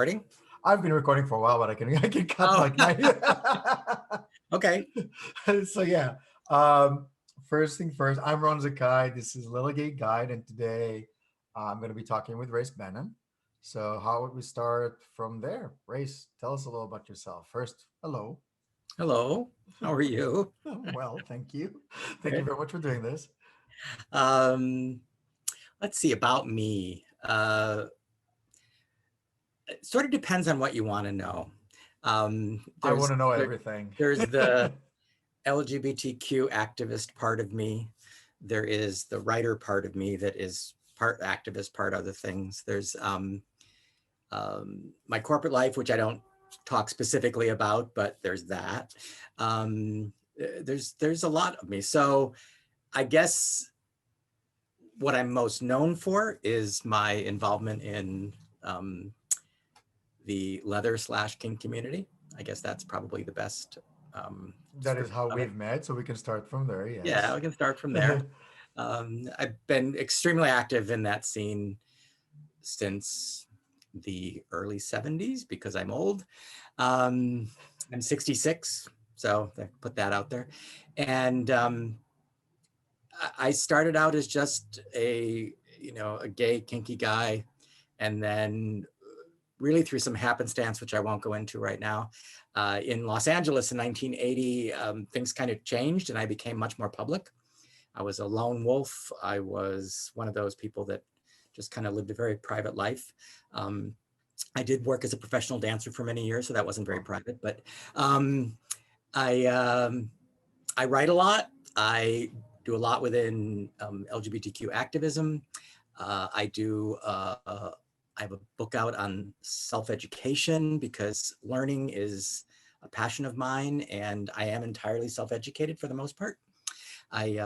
recording? I've been recording for a while, but I can cut Oh, like 90. okay. So yeah. Um, First thing first, I'm Ron Zakai. This is littlegayguide, and today I'm going to be talking with Bannon. So how would we start from there? Race, tell us a little about yourself. First, hello. Hello. How are you? Well, thank you. Thank you Good. very much for doing this. Um, let's see about me. It sort of depends on what you want to know. Um, I want there's to know there, everything. there's the LGBTQ activist part of me. There is the writer part of me that is part activist, part other things. There's my corporate life, which I don't talk specifically about, but there's that. There's a lot of me. So I guess what I'm most known for is my involvement in the leather/kink community. I guess that's probably the best That is how description of it. we've met, so we can start from there. Yeah, Yes. we can start from there. I've been extremely active in that scene since the early 70s because I'm old. I'm 66, so I put that out there. And I started out as just a gay kinky guy, and then really through some happenstance, which I won't go into right now, in Los Angeles in 1980, things kind of changed and I became much more public. I was a lone wolf. I was one of those people that just kind of lived a very private life. I did work as a professional dancer for many years, so that wasn't very private, but um, I, um, I write a lot. I do a lot within LGBTQ activism. I have a book out on self-education because learning is a passion of mine and I am entirely self-educated for the most part. I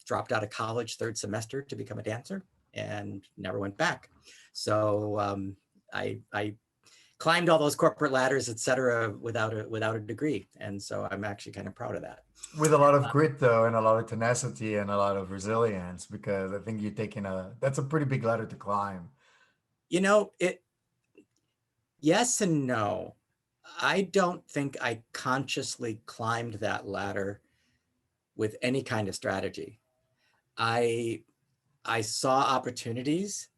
dropped out of college third semester to become a dancer and never went back. So I climbed all those corporate ladders, et cetera, without a degree. And so I'm actually kind of proud of that. With a lot of grit though, and a lot of tenacity and a lot of resilience, because I think that's a pretty big ladder to climb. Yes and no. I don't think I consciously climbed that ladder with any kind of strategy. I saw opportunities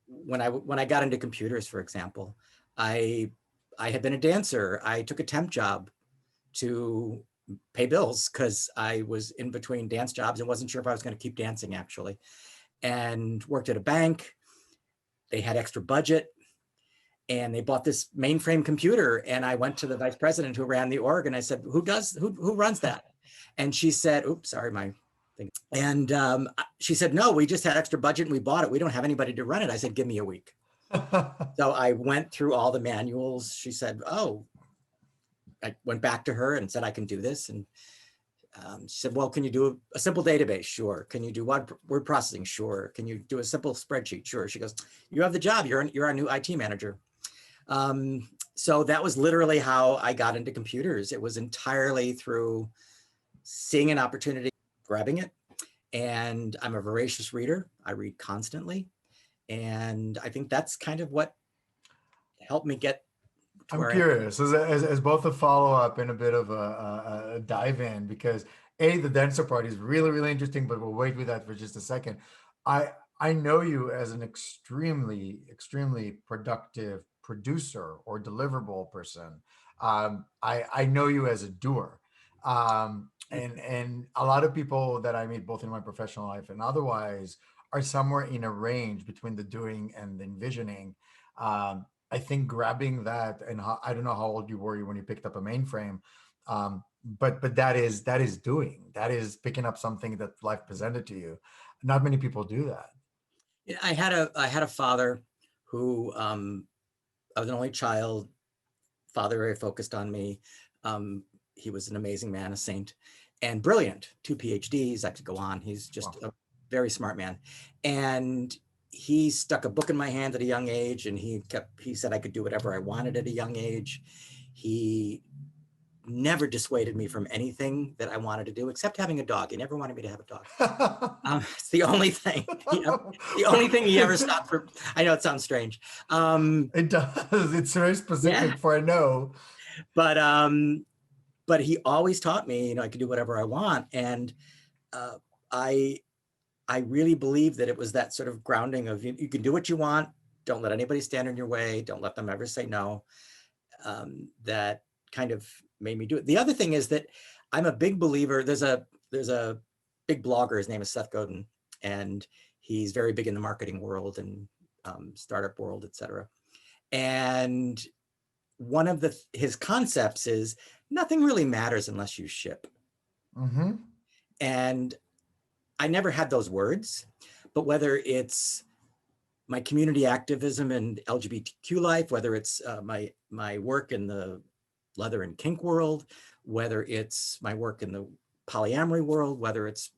when I got into computers, for example. I had been a dancer. I took a temp job to pay bills because I was in between dance jobs and wasn't sure if I was going to keep dancing actually, and worked at a bank. They had extra budget and they bought this mainframe computer, and I went to the vice president who ran the org and I said, who runs that? And she said, oops, sorry, my thing. And she said, no, we just had extra budget and we bought it. We don't have anybody to run it. I said, give me a week. So I went through all the manuals. She said, oh, I went back to her and said, I can do this. And she said, well, can you do a simple database? Sure. Can you do word processing? Sure. Can you do a simple spreadsheet? Sure. She goes, you have the job. You're our new IT manager. So that was literally how I got into computers. It was entirely through seeing an opportunity, grabbing it. And I'm a voracious reader. I read constantly. And I think that's kind of what helped me get to I'm where I am. curious, as both a follow up and a bit of a dive in, because the dancer part is really, really interesting, but we'll wait with that for just a second. I know you as an extremely, extremely productive producer or deliverable person. I know you as a doer. And a lot of people that I meet, both in my professional life and otherwise, are somewhere in a range between the doing and the envisioning. I think grabbing that, and I don't know how old you were when you picked up a mainframe, but that is doing, that is picking up something that life presented to you. Not many people do that. I had a father who I was an only child. Father very focused on me. He was an amazing man, a saint, and brilliant. 2 PhDs. I could go on. He's just Wow. a very smart man, and he stuck a book in my hand at a young age, and he said I could do whatever I wanted at a young age. He never dissuaded me from anything that I wanted to do, except having a dog. He never wanted me to have a dog. It's the only thing. The only thing he ever stopped for. I know it sounds strange. It does. It's very Yeah, specific for a no. but he always taught me, I could do whatever I want, and uh, I I really believe that it was that sort of grounding of you can do what you want. Don't let anybody stand in your way. Don't let them ever say no. That kind of made me do it. The other thing is that I'm a big believer. There's a big blogger. His name is Seth Godin, and he's very big in the marketing world and startup world, et cetera. And one of his concepts is nothing really matters unless you ship. Mm-hmm. And I never had those words, but whether it's my community activism and LGBTQ life, whether it's my work in the leather and kink world, whether it's my work in the polyamory world, whether it's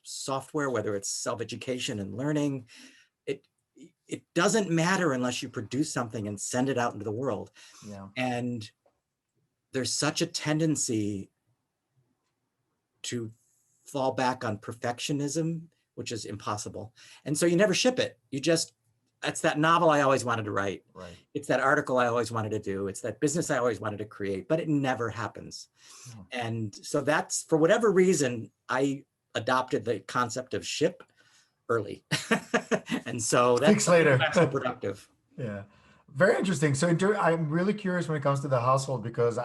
software, whether it's self-education and learning, it it doesn't matter unless you produce something and send it out into the world. Yeah. And there's such a tendency to fall back on perfectionism, which is impossible. And so you never ship it. It's that novel I always wanted to write. Right. It's that article I always wanted to do. It's that business I always wanted to create, but it never happens. Oh. And so that's, for whatever reason, I adopted the concept of ship early. And so Fix that's later. so productive. Yeah, very interesting. So I'm really curious when it comes to the household because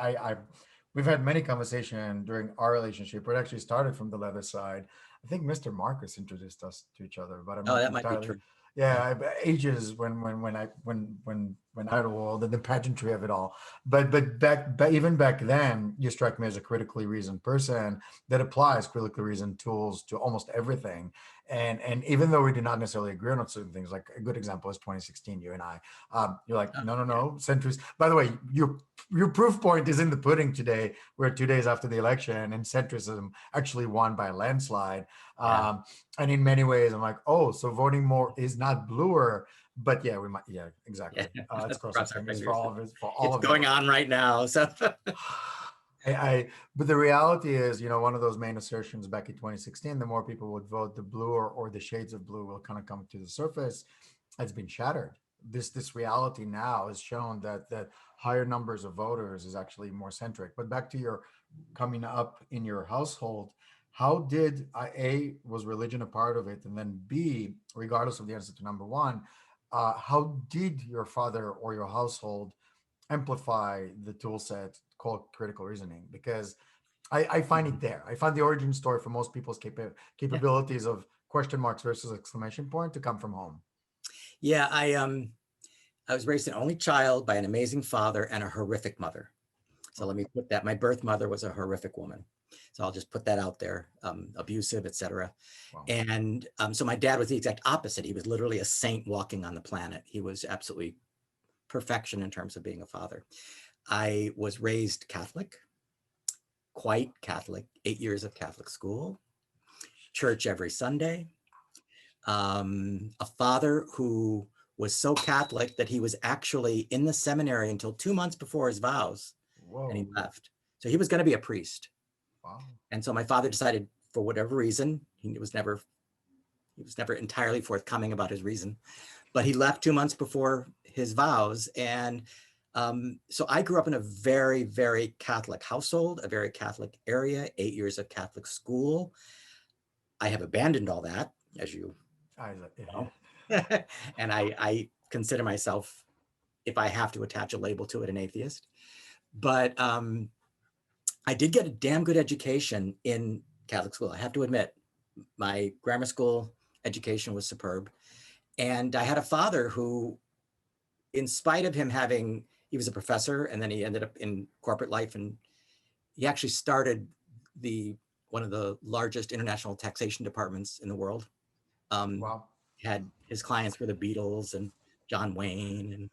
we've had many conversations during our relationship. It actually started from the leather side. I think Mr. Marcus introduced us to each other, but I'm Oh, not that might be entirely. true. Yeah. Yeah, ages when I had a wall, the pageantry of it all. But even back then, you struck me as a critically reasoned person that applies critically reasoned tools to almost everything. And even though we did not necessarily agree on certain things, like a good example is 2016, you and I, you're like, Oh, no, no, yeah. no, centrist. By the way, your proof point is in the pudding today. We're 2 days after the election, and centrism actually won by a landslide. Yeah. And in many ways, I'm like, oh, so voting more is not bluer, but yeah, we might, yeah, exactly. Yeah. Let's Let's cross our cross our fingers for fingers. all of it, for all It's of it. going on right now. So But the reality is, one of those main assertions back in 2016, the more people would vote, the bluer or the shades of blue will kind of come to the surface. It's been shattered. This reality now has shown that higher numbers of voters is actually more centric. But back to your coming up in your household, how did was religion a part of it, and then B, regardless of the answer to number one, how did your father or your household amplify the tool set called critical reasoning? Because I find it there. I find the origin story for most people's yeah. capabilities of question marks versus exclamation point to come from home. Yeah, I was raised an only child by an amazing father and a horrific mother. So let Oh, me put that. My birth mother was a horrific woman. So I'll just put that out there, abusive, et cetera. wow. And so my dad was the exact opposite. He was literally a saint walking on the planet. He was absolutely perfection in terms of being a father. I was raised Catholic, quite Catholic, 8 years of Catholic school, church every Sunday. A father who was so Catholic that he was actually in the seminary until 2 months before his vows, and he Whoa. left. So he was going to be a priest. Wow. And so my father decided, for whatever reason, he was never entirely forthcoming about his reason, but he left 2 months before his vows. And so I grew up in a very, very Catholic household, a very Catholic area, 8 years of Catholic school. I have abandoned all that, as you know, and I consider myself, if I have to attach a label to it, an atheist. But I did get a damn good education in Catholic school. I have to admit, my grammar school education was superb. And I had a father who, in spite of him he was a professor and then he ended up in corporate life, and he actually started one of the largest international taxation departments in the world. Um, Wow. had his clients were the Beatles and John Wayne and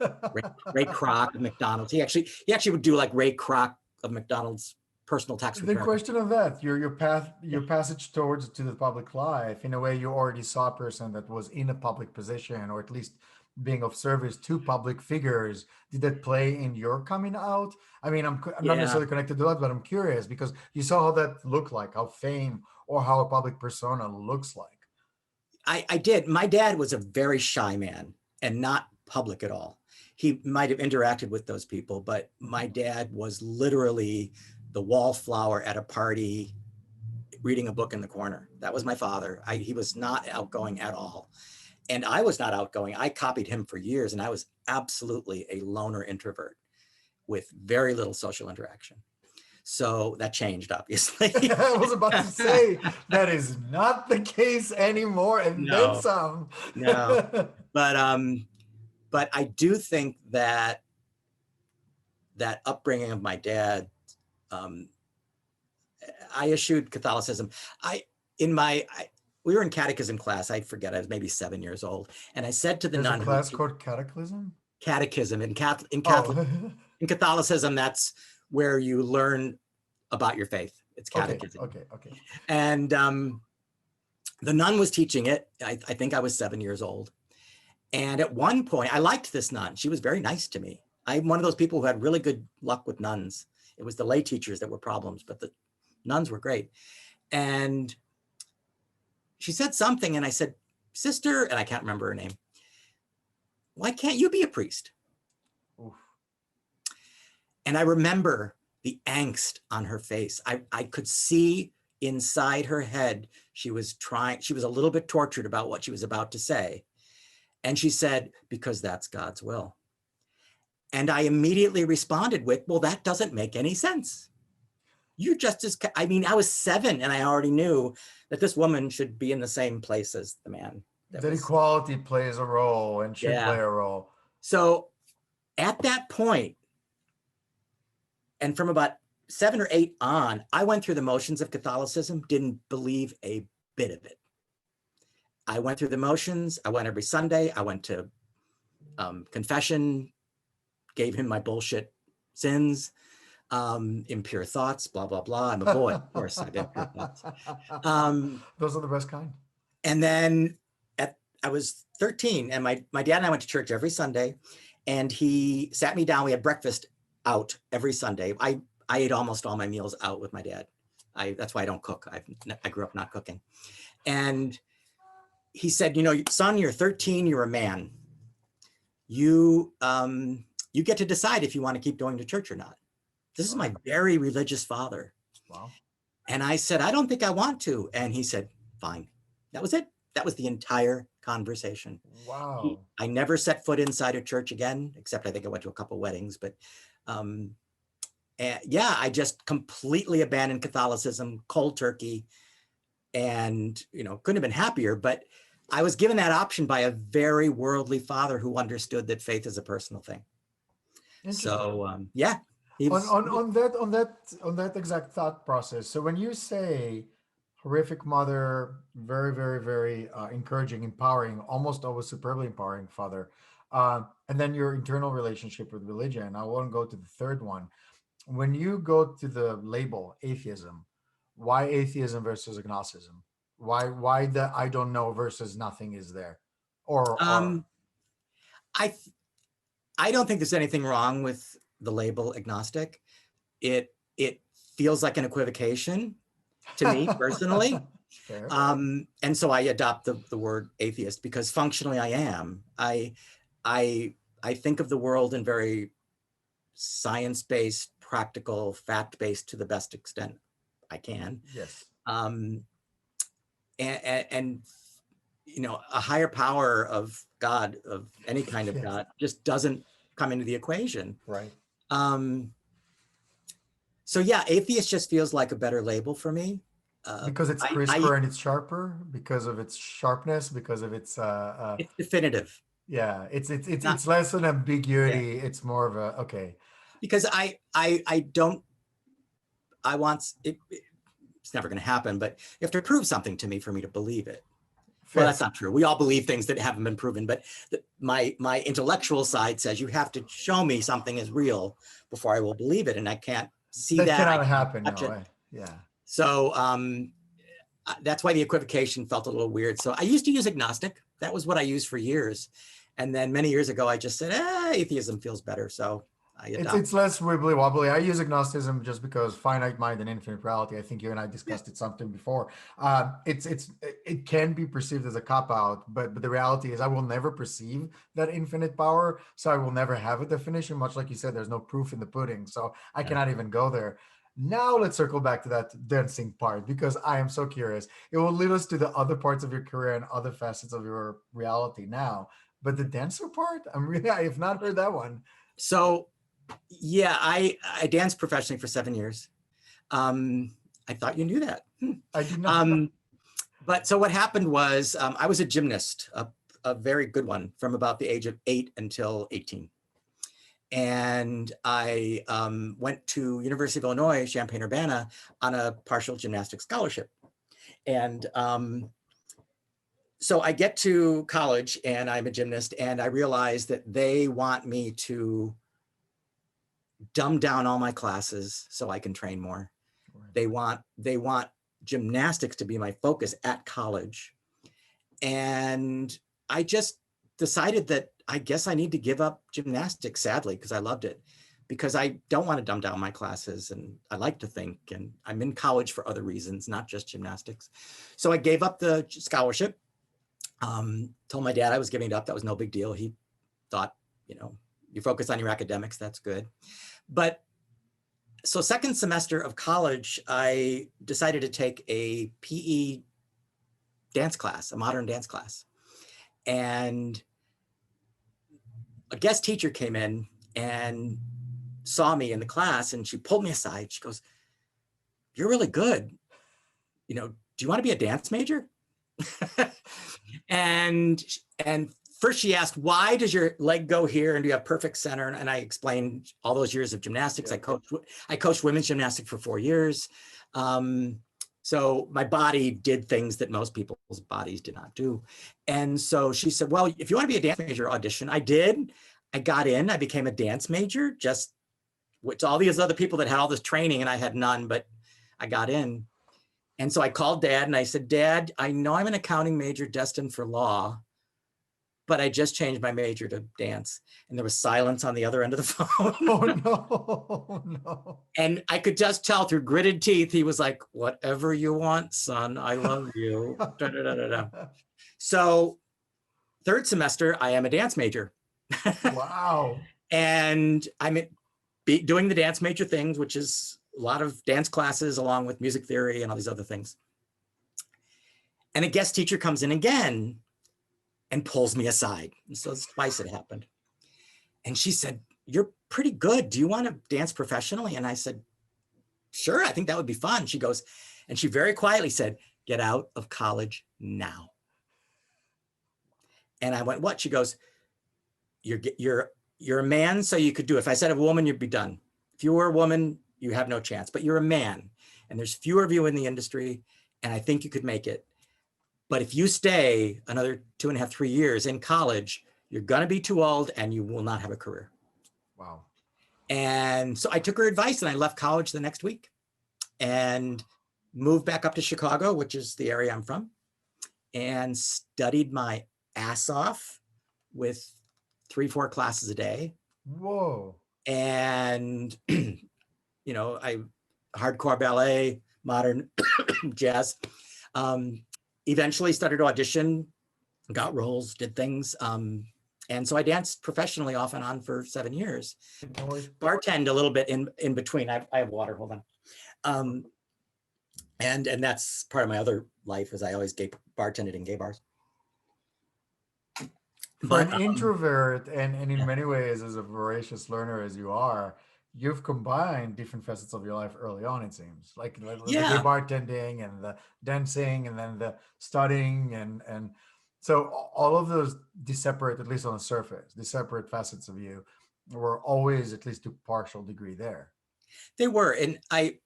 Ray Kroc of McDonald's. He actually would do like Ray Kroc of McDonald's personal tax The return. question of that, your passage towards to the public life, in a way, you already saw a person that was in a public position, or at least being of service to public figures. Did that play in your coming out? I mean, I'm not Yeah, necessarily connected to that, but I'm curious because you saw how that looked like, how fame or how a public persona looks like. I did. My dad was a very shy man and not public at all. He might have interacted with those people, but my dad was literally the wallflower at a party, reading a book in the corner. That was my father. He was not outgoing at all. And I was not outgoing. I copied him for years, and I was absolutely a loner introvert with very little social interaction. So that changed, obviously. I was about to say that is not the case anymore, and then No, some. no. But but I do think that that upbringing of my dad, um, I eschewed Catholicism. I in my I, we were in catechism class. I forget. I was maybe 7 years old, and I said to the There's a nun who class called Cataclysm. catechism Oh, in Catholicism, that's where you learn about your faith. It's okay, catechism. okay, okay. And the nun was teaching it. I think I was 7 years old. And at one point, I liked this nun. She was very nice to me. I'm one of those people who had really good luck with nuns. It was the lay teachers that were problems, but the nuns were great. And she said something, and I said, "Sister," and I can't remember her name, "why can't you be a priest?" Oof. And I remember the angst on her face. I could see inside her head, she was a little bit tortured about what she was about to say. And she said, "Because that's God's will." And I immediately responded with, "Well, that doesn't make any sense. You're just as, I mean, I was 7 and I already knew that this woman should be in the same place as the man that That was, equality plays a role and should yeah." play a role. So at that point, and from about 7 or 8 on, I went through the motions of Catholicism, didn't believe a bit of it. I went through the motions. I went every Sunday. I went to confession, gave him my bullshit sins, impure thoughts, blah, blah, blah. I'm a boy, of course, I have impure thoughts. Those are the best kind. And then I was 13, and my dad and I went to church every Sunday, and he sat me down. We had breakfast out every Sunday. I ate almost all my meals out with my dad. That's why I don't cook. I grew up not cooking. And he said, "Son, you're 13, you're a man. You get to decide if you want to keep going to church or not." This is my very religious father. Wow. And I said, "I don't think I want to." And he said, "Fine." That was it. That was the entire conversation. Wow. I never set foot inside a church again, except I think I went to a couple weddings, but yeah, I just completely abandoned Catholicism, cold turkey, and couldn't have been happier. But I was given that option by a very worldly father who understood that faith is a personal thing. Interesting. So yeah, he was. On that exact thought process. So when you say horrific mother, very, very, very encouraging, empowering, almost always superbly empowering father, and then your internal relationship with religion. I won't go to the third one. When you go to the label atheism, why atheism versus agnosticism? Why the I don't know versus nothing is there? Or um, I I don't think there's anything wrong with the label agnostic. It feels like an equivocation to me personally. fair. And so I adopt the word atheist because functionally I am. I think of the world in very science-based, practical, fact-based to the best extent I can. Yes. Um, and a higher power of God, of any kind of Yes. God, just doesn't come into the equation. Right. Um, so yeah, atheist just feels like a better label for me. Because it's I crisper and it's sharper, because of its sharpness, because of its it's definitive. yeah, Not it's less an Yeah, ambiguity. It's more of a okay. because I don't I want it's never going to happen, but you have to prove something to me for me to believe it. Well, that's Fair. not true. We all believe things that haven't been proven, but my intellectual side says you have to show me something is real before I will believe it, and I can't see That that, I cannot can't happen. touch No it. way. Yeah. So that's why the equivocation felt a little weird. So I used to use agnostic. That was what I used for years. And then many years ago, I just said, atheism feels better. So I adopted. It's less wibbly wobbly. I use agnosticism just because finite mind and infinite reality. I think you and I discussed it something before. It can be perceived as a cop out, but the reality is I will never perceive that infinite power, so I will never have a definition. Much like you said, there's no proof in the pudding, so I Yeah. cannot even go there. Now let's circle back to that dancing part because I am so curious. It will lead us to the other parts of your career and other facets of your reality now. But the dancer part, I have not heard that one. So yeah, I danced professionally for 7 years. I thought you knew that. I did not know. Um, but so what happened was I was a gymnast, a very good one, from about the age of 8 until 18. And I went to University of Illinois, Champaign-Urbana, on a partial gymnastics scholarship. And so I get to college and I'm a gymnast, and I realize that they want me to dumb down all my classes so I can train more. They want gymnastics to be my focus at college. And I just decided that I guess I need to give up gymnastics, sadly, because I loved it, because I don't want to dumb down my classes and I like to think, and I'm in college for other reasons, not just gymnastics. So I gave up the scholarship, told my dad I was giving it up. That was no big deal. He thought, you focus on your academics, that's good. But so second semester of college, I decided to take a PE dance class, a modern dance class. And a guest teacher came in and saw me in the class, and she pulled me aside. She goes, "You're really good. Do you want to be a dance major?" and and first she asked, "Why does your leg go here and do you have perfect center?" And I explained all those years of gymnastics. Yeah. I coached women's gymnastics for 4 years. So my body did things that most people's bodies did not do. And so she said, "Well, if you want to be a dance major, audition." I did. I got in. I became a dance major, just with all these other people that had all this training, and I had none, but I got in. And so I called Dad and I said, "Dad, I know I'm an accounting major destined for law, but I just changed my major to dance." And there was silence on the other end of the phone. Oh no, no. And I could just tell through gritted teeth, he was like, "Whatever you want, son, I love you." Da, da, da, da, da. So third semester, I am a dance major. Wow. And I'm doing the dance major things, which is a lot of dance classes along with music theory and all these other things. And a guest teacher comes in again and pulls me aside. And so twice it happened. And she said, "You're pretty good. Do you want to dance professionally?" And I said, "Sure, I think that would be fun." She goes, and she very quietly said, "Get out of college now." And I went, "What?" She goes, you're a man, so you could do it. If I said a woman, you'd be done. If you were a woman, you have no chance, but you're a man and there's fewer of you in the industry, and I think you could make it. But if you stay another 2.5, 3 years in college, you're going to be too old and you will not have a career. Wow. And so I took her advice and I left college the next week and moved back up to Chicago, which is the area I'm from, and studied my ass off with 3-4 classes a day. Whoa. And, I hardcore ballet, modern jazz. Eventually started to audition, got roles, did things. And so I danced professionally off and on for 7 years. Bartend a little bit in between. I have water, hold on. And that's part of my other life, is I always bartended in gay bars. For an introvert and in many ways as a voracious learner as you are, you've combined different facets of your life early on, it seems. Like the gay bartending and the dancing and then the studying and so all of those separate, at least on the surface, the separate facets of you were always at least to partial degree there. They were. And I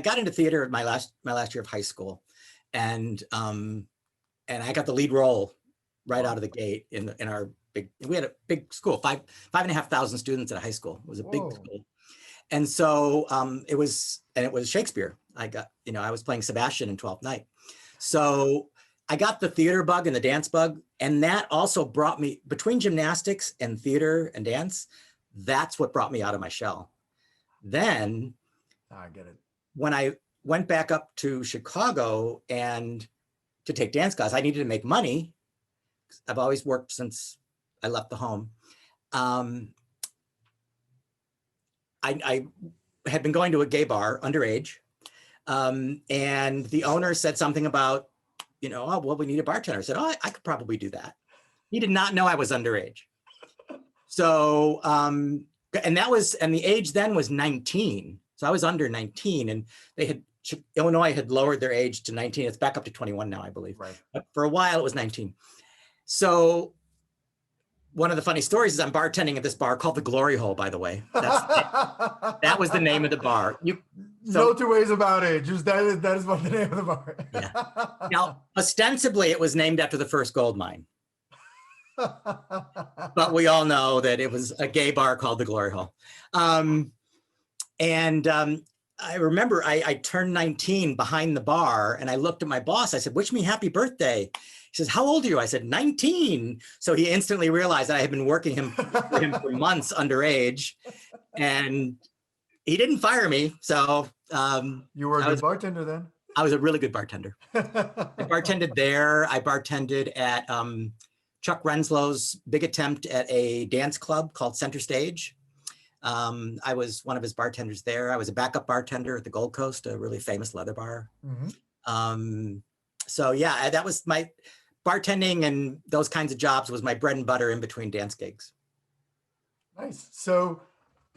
got into theater at my last year of high school, and I got the lead role right out of the gate in our we had a big school, 5,500 students at a high school. It was a big school. And so it was Shakespeare. I was playing Sebastian in Twelfth Night. So I got the theater bug and the dance bug. And that also brought me, between gymnastics and theater and dance, that's what brought me out of my shell. Then I get it. when I went back up to Chicago and to take dance class, I needed to make money. I've always worked since I left the home. I had been going to a gay bar underage, and the owner said something about, oh, well, we need a bartender. I said, oh, I could probably do that. He did not know I was underage. So, and the age then was 19. So I was under 19, and Illinois had lowered their age to 19. It's back up to 21 now, I believe. Right. But for a while it was 19. So one of the funny stories is I'm bartending at this bar called the Glory Hole, by the way. That was the name of the bar. No two ways about it. Just that is what the name of the bar. Yeah. Now, ostensibly, it was named after the first gold mine. But we all know that it was a gay bar called the Glory Hole. I remember I turned 19 behind the bar, and I looked at my boss. I said, "Wish me happy birthday." He says, "How old are you?" I said, 19. So he instantly realized that I had been working for him for months underage, and he didn't fire me. So you were a good bartender then. I was a really good bartender. I bartended there. I bartended at Chuck Renslow's big attempt at a dance club called Center Stage. I was one of his bartenders there. I was a backup bartender at the Gold Coast, a really famous leather bar. Mm-hmm. So yeah, that was my bartending, and those kinds of jobs was my bread and butter in between dance gigs. Nice. So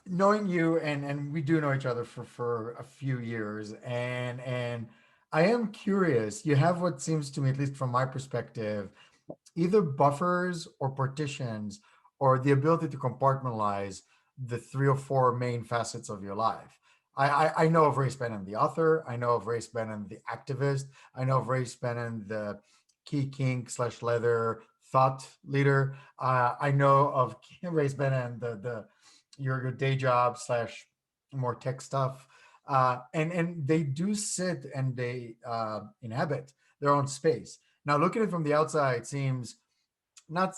knowing you, and we do know each other for a few years, and I am curious, you have what seems to me, at least from my perspective, either buffers or partitions, or the ability to compartmentalize the 3 or 4 main facets of your life. I know of Race Bannon, the author. I know of Race Bannon, the activist. I know of Race Bannon, the key kink / leather thought leader. I know of Race Bannon, your day job / more tech stuff. And they do sit and they inhabit their own space. Now, looking at it from the outside, it seems not,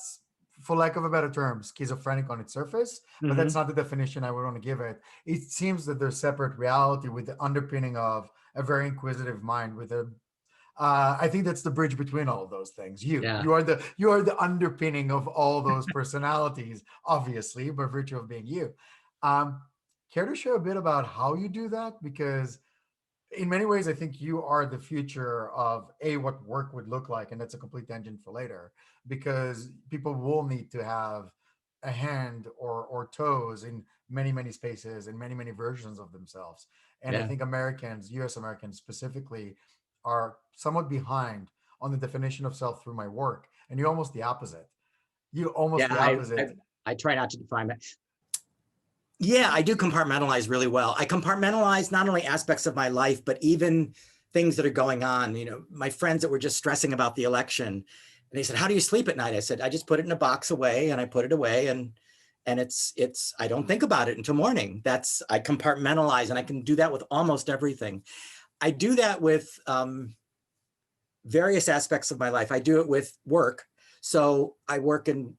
for lack of a better term, schizophrenic on its surface, but Mm-hmm. that's not the definition I would want to give it. It seems that there's separate reality with the underpinning of a very inquisitive mind with a I think that's the bridge between all of those things. You are the underpinning of all those personalities, obviously, by virtue of being you. Care to share a bit about how you do that? Because in many ways, I think you are the future of what work would look like, and that's a complete tangent for later, because people will need to have a hand or toes in many spaces and many versions of themselves. And I think Americans, US Americans specifically, are somewhat behind on the definition of self through my work, and you're almost the opposite. I try not to define that. Yeah, I do compartmentalize really well. I compartmentalize not only aspects of my life, but even things that are going on. My friends that were just stressing about the election, and they said, "How do you sleep at night?" I said, "I just put it in a box away, and I put it away, and it's I don't think about it until morning." I compartmentalize, and I can do that with almost everything. I do that with various aspects of my life. I do it with work. So I work in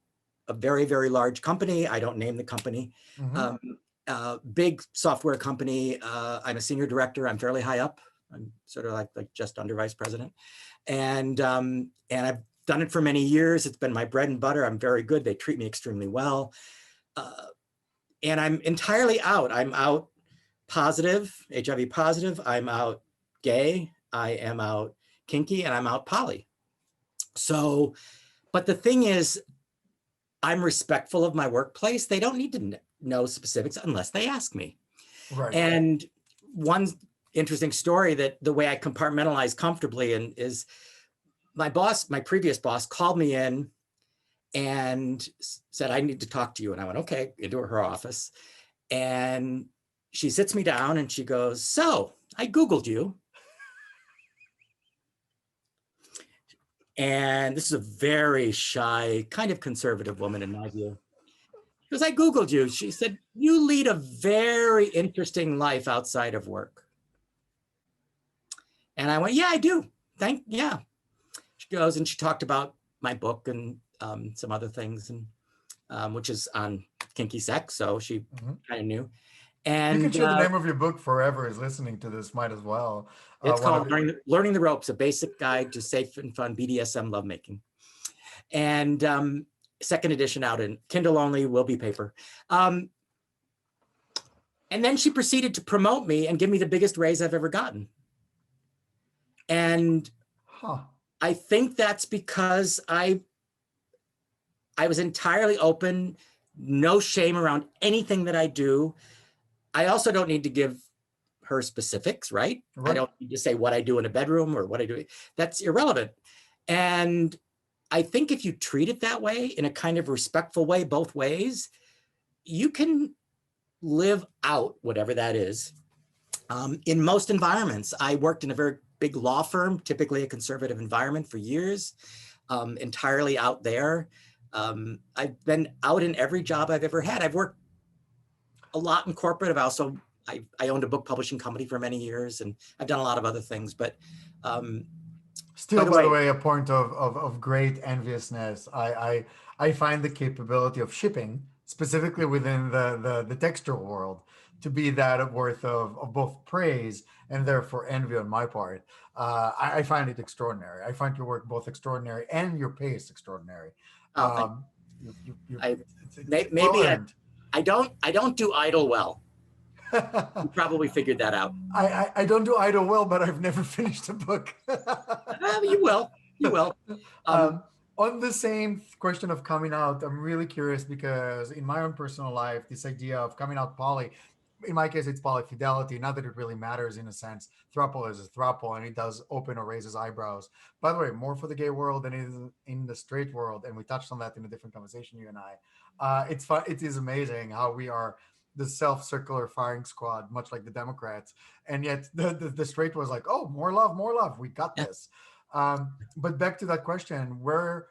a very large company. I don't name the company. Mm-hmm. Big software company. I'm a senior director. I'm fairly high up. I'm sort of like just under vice president. And I've done it for many years. It's been my bread and butter. I'm very good. They treat me extremely well. And I'm entirely out. I'm out positive, HIV positive. I'm out gay. I am out kinky, and I'm out poly. So, but the thing is, I'm respectful of my workplace. They don't need to know specifics unless they ask me. Right. And one interesting story that the way I compartmentalize comfortably is my previous boss called me in and said, "I need to talk to you." And I went, "Okay," into her office. And she sits me down and she goes, "So I Googled you." And this is a very shy, kind of conservative woman in my view. Because I Googled you. She said, you lead a very interesting life outside of work. And I went, yeah, I do. Yeah. She goes and she talked about my book and some other things, and which is on kinky sex. So she kind of knew. You can And share the name of your book. Forever is listening to this, might as well. it's One called of the, Learning the Ropes, a basic guide to safe and fun BDSM lovemaking. And second edition out in Kindle only, will be paper. And then she proceeded to promote me and give me the biggest raise I've ever gotten. And I think that's because I was entirely open, no shame around anything that I do. I also don't need to give her specifics, right? I don't need to say what I do in a bedroom or what I do. That's irrelevant. And I think if you treat it that way, in a kind of respectful way, both ways, you can live out whatever that is. In most environments, I worked in a very big law firm, typically a conservative environment, for years, entirely out there. I've been out in every job I've ever had. I've worked a lot in corporate. I owned a book publishing company for many years, and I've done a lot of other things. But still, by the way, a point of great enviousness. I find the capability of shipping, specifically within the textual world, to be that worth of both praise and therefore envy on my part. I find it extraordinary. I find your work both extraordinary and your pace extraordinary. Maybe I don't do idle well. You probably figured that out. I don't do idle well, but I've never finished a book. You will. On the same question of coming out, I'm really curious because in my own personal life, this idea of coming out poly, in my case, it's polyfidelity. Not that it really matters in a sense. Throuple is a throuple, and it does open or raises eyebrows. By the way, more for the gay world than it is in the straight world, and we touched on that in a different conversation, you and I. It's fun. It is amazing how we are the self-circular firing squad, much like the Democrats, and yet the straight was like, oh, more love, we got this. But back to that question, where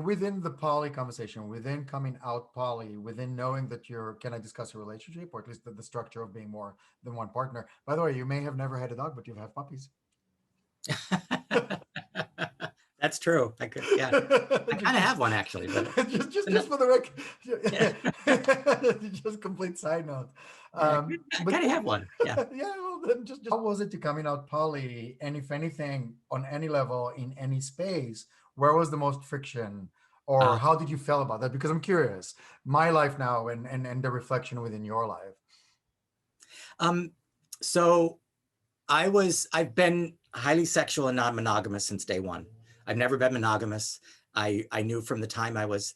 within the poly conversation, within coming out poly, within knowing that can I discuss a relationship, or at least the structure of being more than one partner? By the way, you may have never had a dog, but you've had puppies. That's true. I kind of have one actually, but just for the record, just complete side note. I kind of have one. Yeah. Well, then just how was it to coming out poly, and if anything, on any level, in any space, where was the most friction, or how did you feel about that? Because I'm curious, my life now and the reflection within your life. So I've been highly sexual and non-monogamous since day one. I've never been monogamous. I knew from the time I was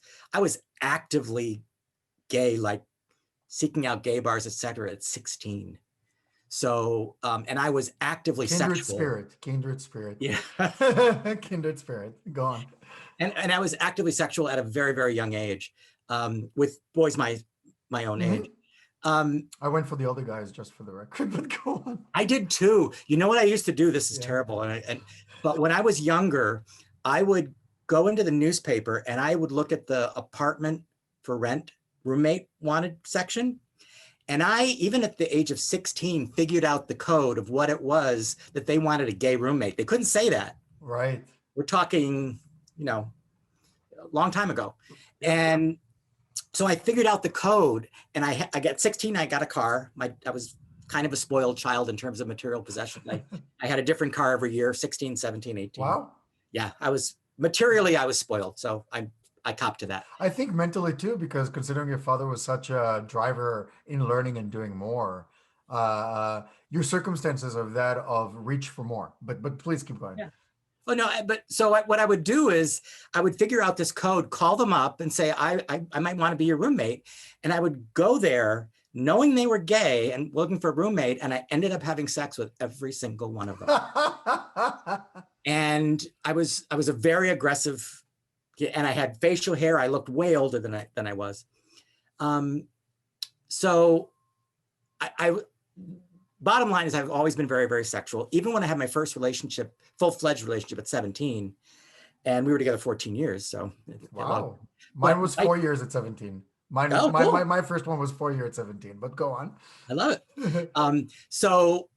actively gay, like seeking out gay bars, etc. at 16. So, and I was actively sexual. Kindred spirit. Yeah. Kindred spirit. Go on. And I was actively sexual at a very, very young age, with boys my own age. I went for the older guys, just for the record, but go on. I did too. You know what I used to do? This is terrible. But when I was younger, I would go into the newspaper and I would look at the apartment for rent roommate wanted section. And I, even at the age of 16, figured out the code of what it was that they wanted a gay roommate. They couldn't say that. Right. We're talking, a long time ago. And so I figured out the code, and I got 16, I got a car. I was kind of a spoiled child in terms of material possession. I had a different car every year, 16, 17, 18. Wow. Yeah, I was spoiled. So I copped to that. I think mentally too, because considering your father was such a driver in learning and doing more, your circumstances of that of reach for more, but please keep going. Yeah. Oh no, but so what I would do is I would figure out this code, call them up and say, I might want to be your roommate. And I would go there knowing they were gay and looking for a roommate. And I ended up having sex with every single one of them. And I was a very aggressive, and I had facial hair. I looked way older than I was. So I bottom line is I've always been very, very sexual. Even when I had my first relationship, full-fledged relationship at 17, and we were together 14 years. So wow. Mine was 4 years at 17. Mine was Oh, cool. my first one was 4 year at 17, but go on. I love it. So,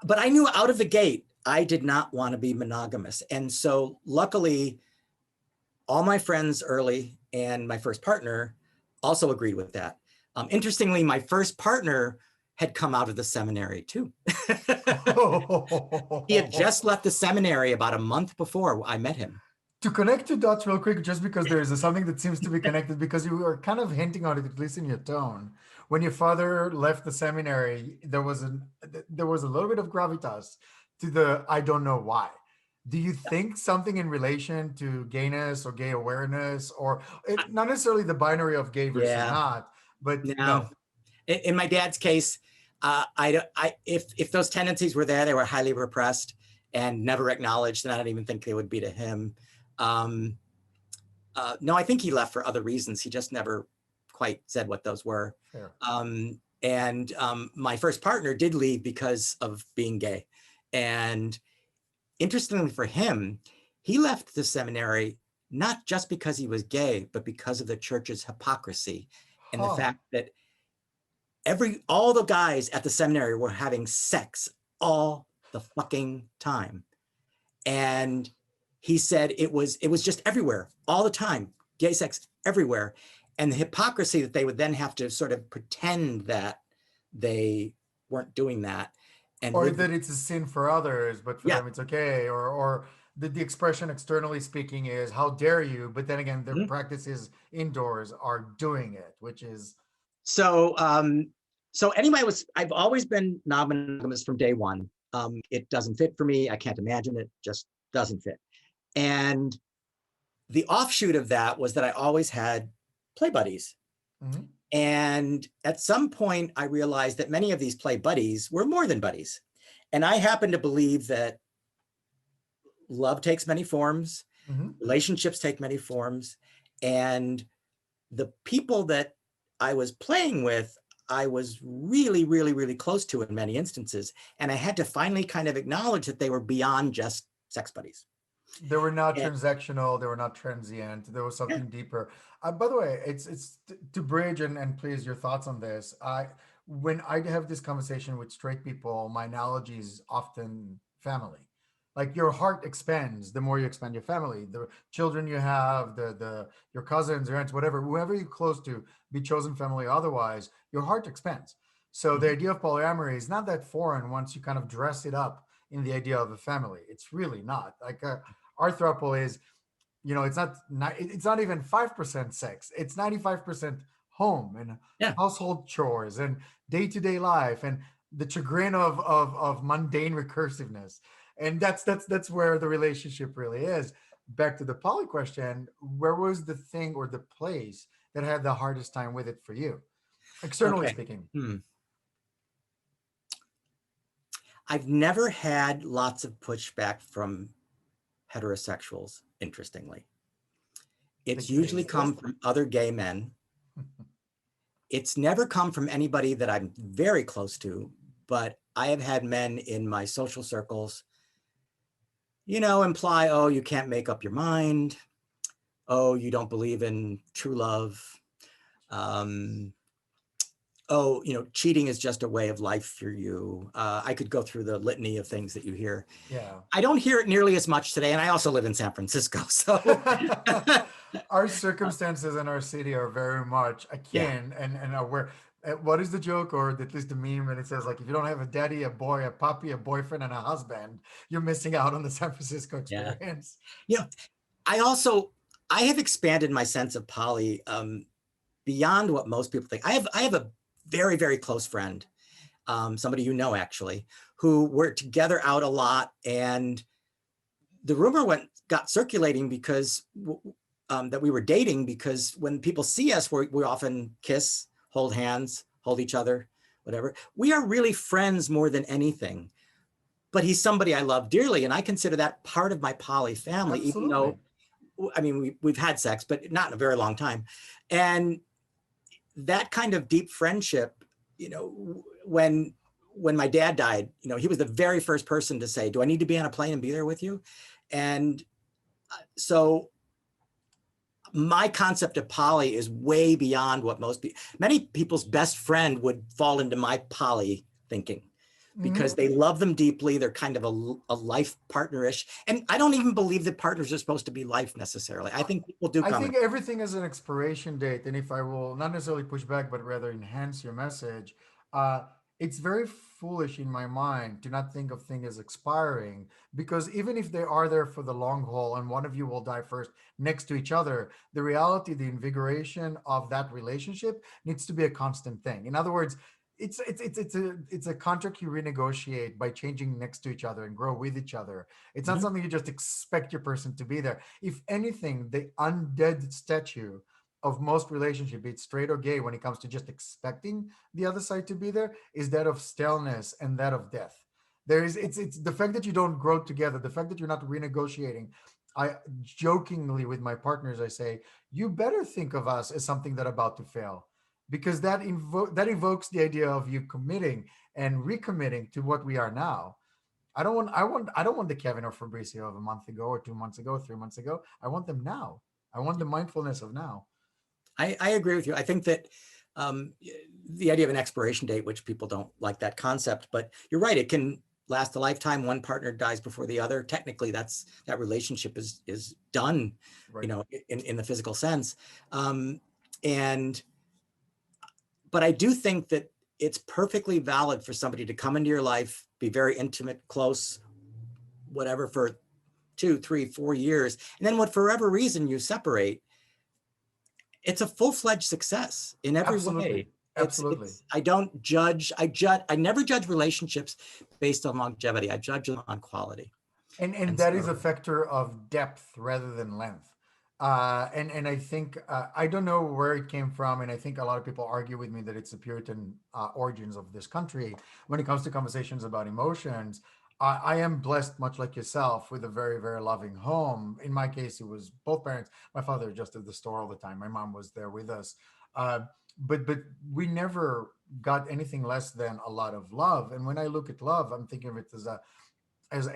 but I knew out of the gate, I did not want to be monogamous. And so luckily, all my friends early and my first partner also agreed with that. Interestingly, my first partner had come out of the seminary too. He had just left the seminary about a month before I met him. To connect two dots real quick, just because there is something that seems to be connected, because you were kind of hinting on it, at least in your tone. When your father left the seminary, there was a little bit of gravitas to the I don't know why. Do you think something in relation to gayness or gay awareness, or not necessarily the binary of gay versus Yeah, not, but no. no? In my dad's case, if those tendencies were there, they were highly repressed and never acknowledged, and I don't even think they would be to him. Um, no, I think he left for other reasons. He just never quite said what those were. Fair. My first partner did leave because of being gay. And interestingly for him, he left the seminary not just because he was gay, but because of the church's hypocrisy and the Huh. fact that all the guys at the seminary were having sex all the fucking time. And he said it was just everywhere, all the time, gay sex everywhere. And the hypocrisy that they would then have to sort of pretend that they weren't doing that and Or live. that it's a sin for others, but for Yeah. them it's okay. Or the expression externally speaking is "How dare you?" But then again, their Mhm. practices indoors are doing it, which is So, so anyway, I've always been non-monogamous from day one. It doesn't fit for me. I can't imagine it. Just doesn't fit. And the offshoot of that was that I always had play buddies. mhm. And at some point, I realized that many of these play buddies were more than buddies. And I happen to believe that love takes many forms, Mhm. relationships take many forms. And the people that I was playing with, I was really, really, really close to in many instances. And I had to finally kind of acknowledge that they were beyond just sex buddies. They were not And, transactional. They were not transient. There was yeah. something deeper. By the way, it's to bridge and please your thoughts on this. I When I have this conversation with straight people, my analogy is often family. Like your heart expands the more you expand your family. The children you have, the your cousins, your aunts, whatever, whoever you're close to, be chosen family, otherwise, your heart expands. So the Mhm. idea of polyamory is not that foreign once you kind of dress it up in the idea of a family. It's really not. Like our throuple is, it's not even 5% sex. It's 95% home and Yeah. household chores and day-to-day life and the chagrin of mundane recursiveness. And that's where the relationship really is. Back to the poly question, where was the thing or the place that had the hardest time with it for you, externally Okay. speaking? Hmm. I've never had lots of pushback from heterosexuals, interestingly. The It's usually gays come list. from other gay men. It's never come from anybody that I'm very close to, but I have had men in my social circles, imply, oh, you can't make up your mind. Oh, you don't believe in true love. Um, oh, cheating is just a way of life for you. I could go through the litany of things that you hear. Yeah. I don't hear it nearly as much today, and I also live in San Francisco, so Our circumstances in our city are very much yeah, akin and aware. What is the joke, or at least the meme, and it says like, if you don't have a daddy, a boy, a puppy, a boyfriend, and a husband, you're missing out on the San Francisco yeah. experience. You know, I also I have expanded my sense of poly beyond what most people think. I have a very very close friend, somebody actually, who we're together out a lot, and the rumor got circulating because that we were dating, because when people see us, we often kiss, hold hands, hold each other, whatever. We are really friends more than anything. But he's somebody I love dearly, and I consider that part of my poly family, even Absolutely. though, I mean, we've had sex, but not in a very long time. And that kind of deep friendship, when my dad died, he was the very first person to say, do I need to be on a plane and be there with you? And so my concept of poly is way beyond what many people's best friend would fall into my poly thinking, because Mhm. they love them deeply. They're kind of a life partnerish. And I don't even believe that partners are supposed to be life necessarily. I think people do I come. think everything has an expiration date, and if I will not necessarily push back, but rather enhance your message, uh, it's very foolish in my mind to not think of things as expiring, because even if they are there for the long haul and one of you will die first next to each other, the reality, the invigoration of that relationship needs to be a constant thing. In other words, it's a contract you renegotiate by changing next to each other and grow with each other. It's not Mhm. something you just expect your person to be there. If anything, the undead statue of most relationship, be it straight or gay, when it comes to just expecting the other side to be there, is that of staleness and that of death. There is it's the fact that you don't grow together, the fact that you're not renegotiating. I jokingly with my partners, I say, you better think of us as something that about to fail, because that evokes the idea of you committing and recommitting to what we are now. I don't want the Kevin or Fabrizio of a month ago or 2 months ago, 3 months ago. I want them now. I want the mindfulness of now. I agree with you. I think that um, the idea of an expiration date, which people don't like that concept, but you're right, it can last a lifetime. One partner dies before the other. Technically, that relationship is done, Right. in the physical sense. Um, and but I do think that it's perfectly valid for somebody to come into your life, be very intimate, close, whatever, for 2, 3, 4 years, and then, what for whatever reason you separate, it's a full-fledged success in every Absolutely. way. Absolutely. I don't judge, I never judge relationships based on longevity. I judge them on quality. And And that is a so, factor of depth rather than length. And I think I don't know where it came from, and I think a lot of people argue with me that it's the Puritan origins of this country when it comes to conversations about emotions. I am blessed, much like yourself, with a very, very loving home. In my case, it was both parents. My father just at the store all the time. My mom was there with us. Uh, but we never got anything less than a lot of love. And when I look at love, I'm thinking of it as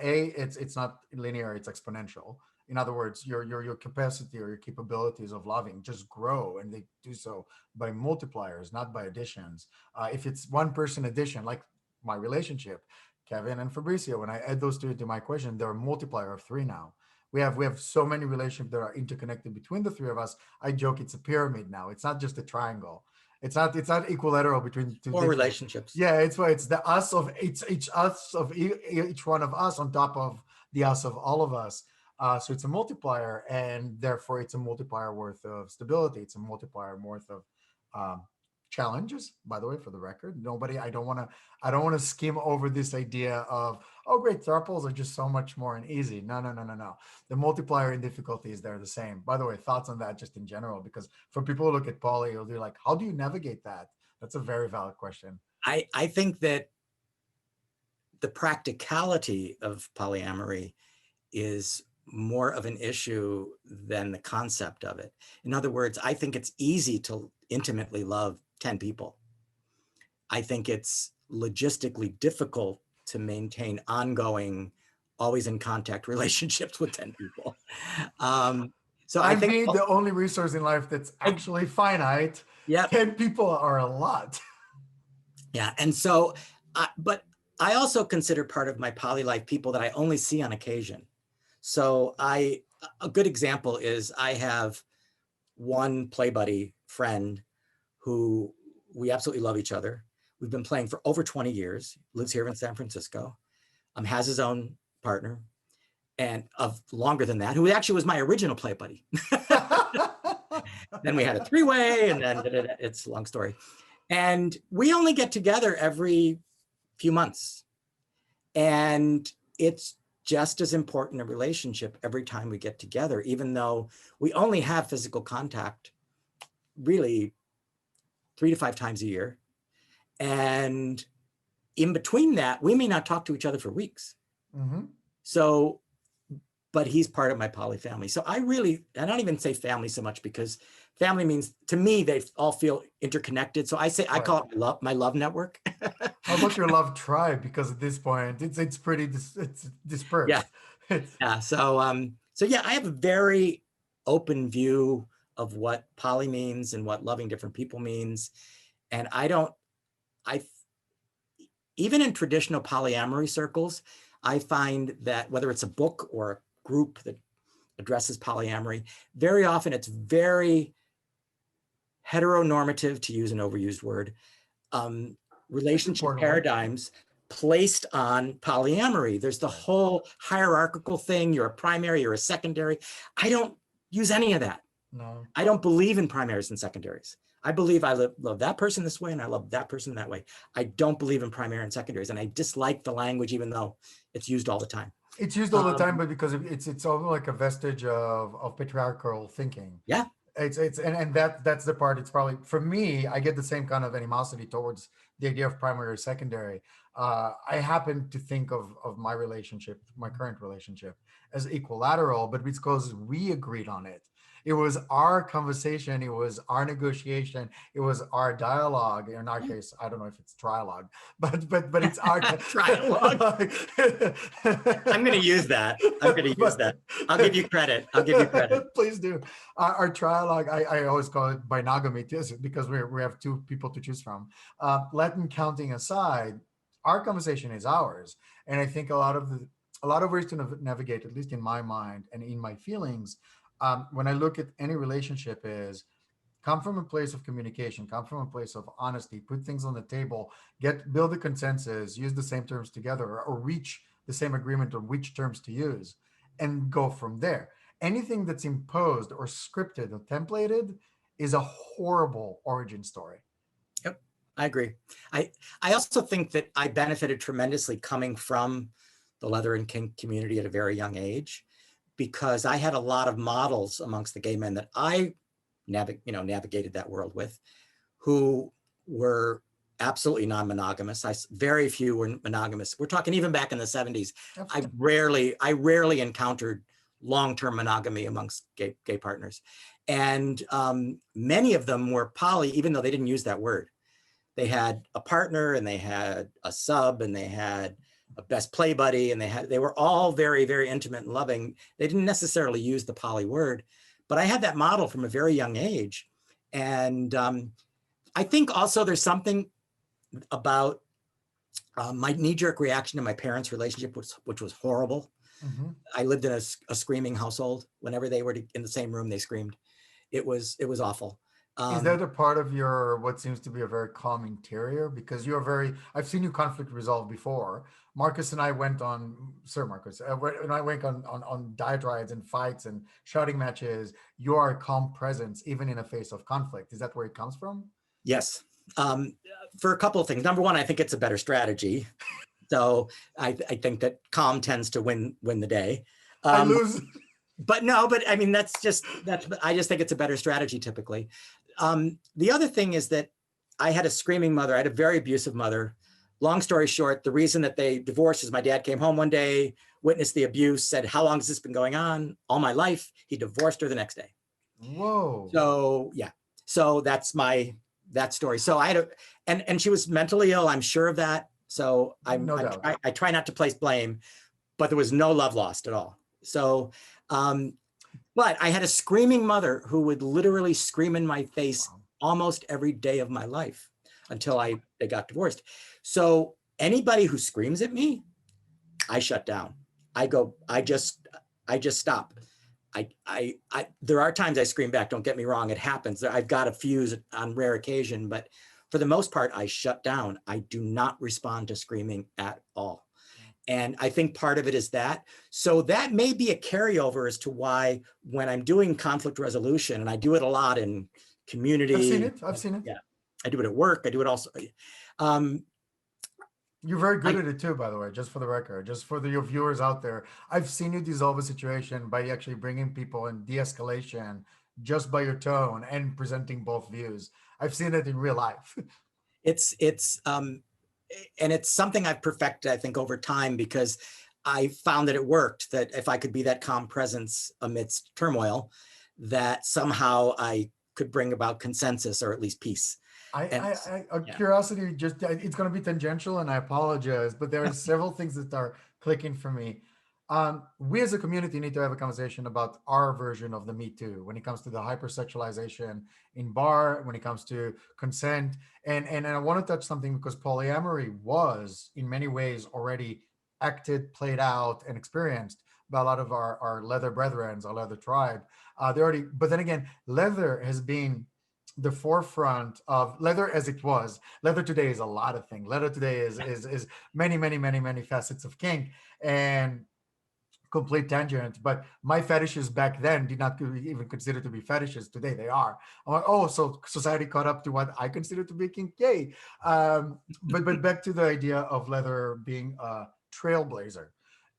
it's not linear, it's exponential. In other words, your capacity or your capabilities of loving just grow, and they do so by multipliers, not by additions. If it's one person addition, like my relationship, Kevin and Fabricio, when I add those two into my equation, they're a multiplier of three now. We have so many relationships that are interconnected between the three of us. I joke it's a pyramid now. It's not just a triangle. It's not equilateral between two or different. relationships. Yeah, it's the us of each us of each one of us on top of the us of all of us. So it's a multiplier, and therefore it's a multiplier worth of stability. It's a multiplier worth of um, challenges. By the way, for the record, nobody. I don't want to skim over this idea of, oh great, thruples are just so much more and easy. No, no, no, no, no. The multiplier in difficulties, they're the same. By the way, thoughts on that just in general, because for people who look at poly, they'll be like, how do you navigate that? That's a very valid question. I think that the practicality of polyamory is more of an issue than the concept of it. In other words, I think it's easy to intimately love 10 people. I think it's logistically difficult to maintain ongoing, always in contact relationships with 10 people. Um, so I I'm think, being the only resource in life that's actually finite. yeah, 10 people are a lot. yeah. And so, but I also consider part of my poly life people that I only see on occasion. So a good example is I have one play buddy friend who we absolutely love each other. We've been playing for over 20 years, lives here in San Francisco, has his own partner, and of longer than that, who actually was my original play buddy. Then we had a three-way, and then it's a long story. And we only get together every few months. And it's just as important a relationship every time we get together, even though we only have physical contact really 3 to 5 times a year. And in between that, we may not talk to each other for weeks. Mhm. So, but he's part of my poly family. So I don't even say family so much, because family means to me, they all feel interconnected. So I Right. call it my love network. How about your love tribe? Because at this point, it's pretty it's Yeah. dispersed. It's Yeah. So yeah, I have a very open view of what poly means and what loving different people means. And I, even in traditional polyamory circles, I find that whether it's a book or a group that addresses polyamory, very often it's very heteronormative, to use an overused word, It's relationship important one. paradigms placed on polyamory. There's the Right. whole hierarchical thing. You're a primary, you're a secondary. I don't use any of that. No. I don't believe in primaries and secondaries. I believe I love that person this way and I love that person that way. I don't believe in primary and secondaries, and I dislike the language even though it's used all the time. It's used all the time, but because it's almost like a vestige of patriarchal thinking. Yeah. It's and that's the part. It's probably for me. I get the same kind of animosity towards the idea of primary or secondary. I happen to think of my relationship, my current relationship, as equilateral, but it's because we agreed on it. It was our conversation. It was our negotiation. It was our dialogue. In our case, I don't know if it's trialogue, but it's our Trialogue. I'm going to use that. I'm going to use that. I'll give you credit. I'll give you credit. Please do. Our trialogue, I always call it binogamy because we have two people to choose from. Latin counting aside, our conversation is ours, and I think a lot of ways to navigate, at least in my mind and in my feelings, when I look at any relationship, is come from a place of communication, come from a place of honesty, put things on the table, build a consensus, use the same terms together, or reach the same agreement on which terms to use, and go from there. Anything that's imposed or scripted or templated is a horrible origin story. Yep, I agree. I also think that I benefited tremendously coming from the leather and kink community at a very young age, because I had a lot of models amongst the gay men that I navigated that world with, who were absolutely non-monogamous. Very few were monogamous. We're talking even back in the 70s. I rarely encountered long-term monogamy amongst gay partners. And many of them were poly, even though they didn't use that word. They had a partner and they had a sub and they had a best play buddy, and they were all very, very intimate and loving. They didn't necessarily use the poly word, but I had that model from a very young age. And I think also there's something about my knee-jerk reaction to my parents' relationship, which was horrible. Mm-hmm. I lived in a screaming household. Whenever they were in the same room, they screamed. It was awful. Is that a part of your what seems to be a very calm interior? Because you're very, I've seen you conflict resolve before. Marcus and I went on, Sir Marcus, and I went on diatribes and fights and shouting matches. You are a calm presence, even in a face of conflict. Is that where it comes from? Yes, for a couple of things. Number one, I think it's a better strategy. So I think that calm tends to win the day. I lose. But I mean, I just think it's a better strategy typically. The other thing is that I had a screaming mother. I had a very abusive mother. Long story short, the reason that they divorced is my dad came home one day, witnessed the abuse, said, "How long has this been going on?" "All my life." He divorced her the next day. Whoa. So yeah, so that's that story. So I had and she was mentally ill. I'm sure of that. So I try not to place blame, but there was no love lost at all. So, but I had a screaming mother who would literally scream in my face almost every day of my life until they got divorced. So anybody who screams at me, I shut down. I just stop. There are times I scream back, don't get me wrong, it happens. I've got a fuse on rare occasion, but for the most part, I shut down. I do not respond to screaming at all. And I think part of it is that. So that may be a carryover as to why when I'm doing conflict resolution, and I do it a lot in community. I've seen it. Yeah, I do it at work. I do it also. You're very good at it too, by the way, just for the record, just for your viewers out there. I've seen you dissolve a situation by actually bringing people in de-escalation just by your tone and presenting both views. I've seen it in real life. And it's something I've perfected, I think, over time, because I found that it worked, that if I could be that calm presence amidst turmoil, that somehow I could bring about consensus or at least peace. Curiosity, just it's going to be tangential and I apologize, but there are several things that are clicking for me. We as a community need to have a conversation about our version of the Me Too when it comes to the hypersexualization in bar, when it comes to consent. And I want to touch something because polyamory was in many ways already acted, played out, and experienced by a lot of our leather brethren, our leather tribe. They already, but then again, leather has been the forefront of leather as it was. Leather today is a lot of things. Leather today is many, many, many, many facets of kink. And complete tangent, but my fetishes back then did not even consider to be fetishes. Today they are. I'm like, oh, so society caught up to what I consider to be kink. Yay. But back to the idea of leather being a trailblazer,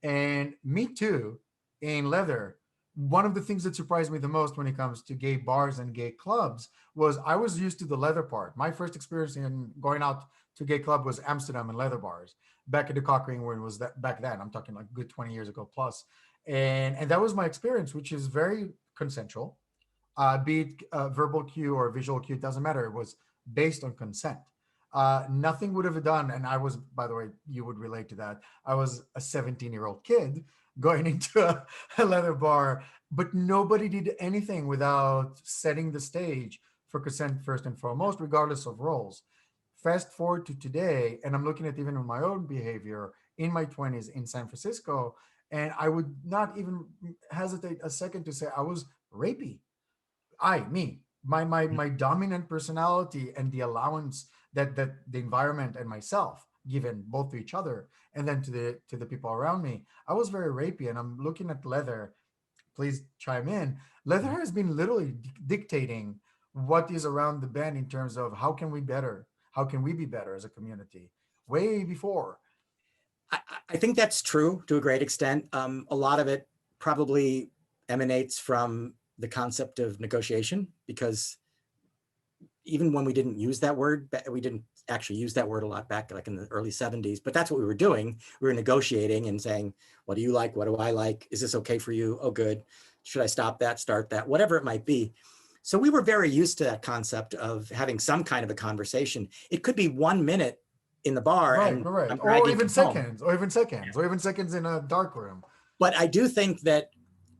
and Me Too in leather. One of the things that surprised me the most when it comes to gay bars and gay clubs was I was used to the leather part. My first experience in going out to gay club was Amsterdam and leather bars back at the cock ring when it was that back then. I'm talking like good 20 years ago plus. And that was my experience, which is very consensual. Be it verbal cue or visual cue, it doesn't matter. It was based on consent. Nothing would have done, and I was, by the way, you would relate to that. I was a 17-year-old kid going into a leather bar, but nobody did anything without setting the stage for consent first and foremost, regardless of roles. Fast forward to today, and I'm looking at even my own behavior in my 20s in San Francisco, and I would not even hesitate a second to say I was rapey. Me, my dominant personality and the allowance that the environment and myself given both to each other and then to the people around me, I was very rapey. And I'm looking at leather, please chime in. Leather has been literally dictating what is around the bend in terms of how can we be better as a community way before. I think that's true to a great extent. A lot of it probably emanates from the concept of negotiation, because even when we didn't use that word, we didn't actually use that word a lot back like in the early 70s, but that's what we were doing. We were negotiating and saying, what do you like? What do I like? Is this okay for you? Oh, good. Should I stop that, start that, whatever it might be. So we were very used to that concept of having some kind of a conversation. It could be 1 minute in the bar Right, and right. I'm dragging you home. Or even seconds in a dark room. But I do think that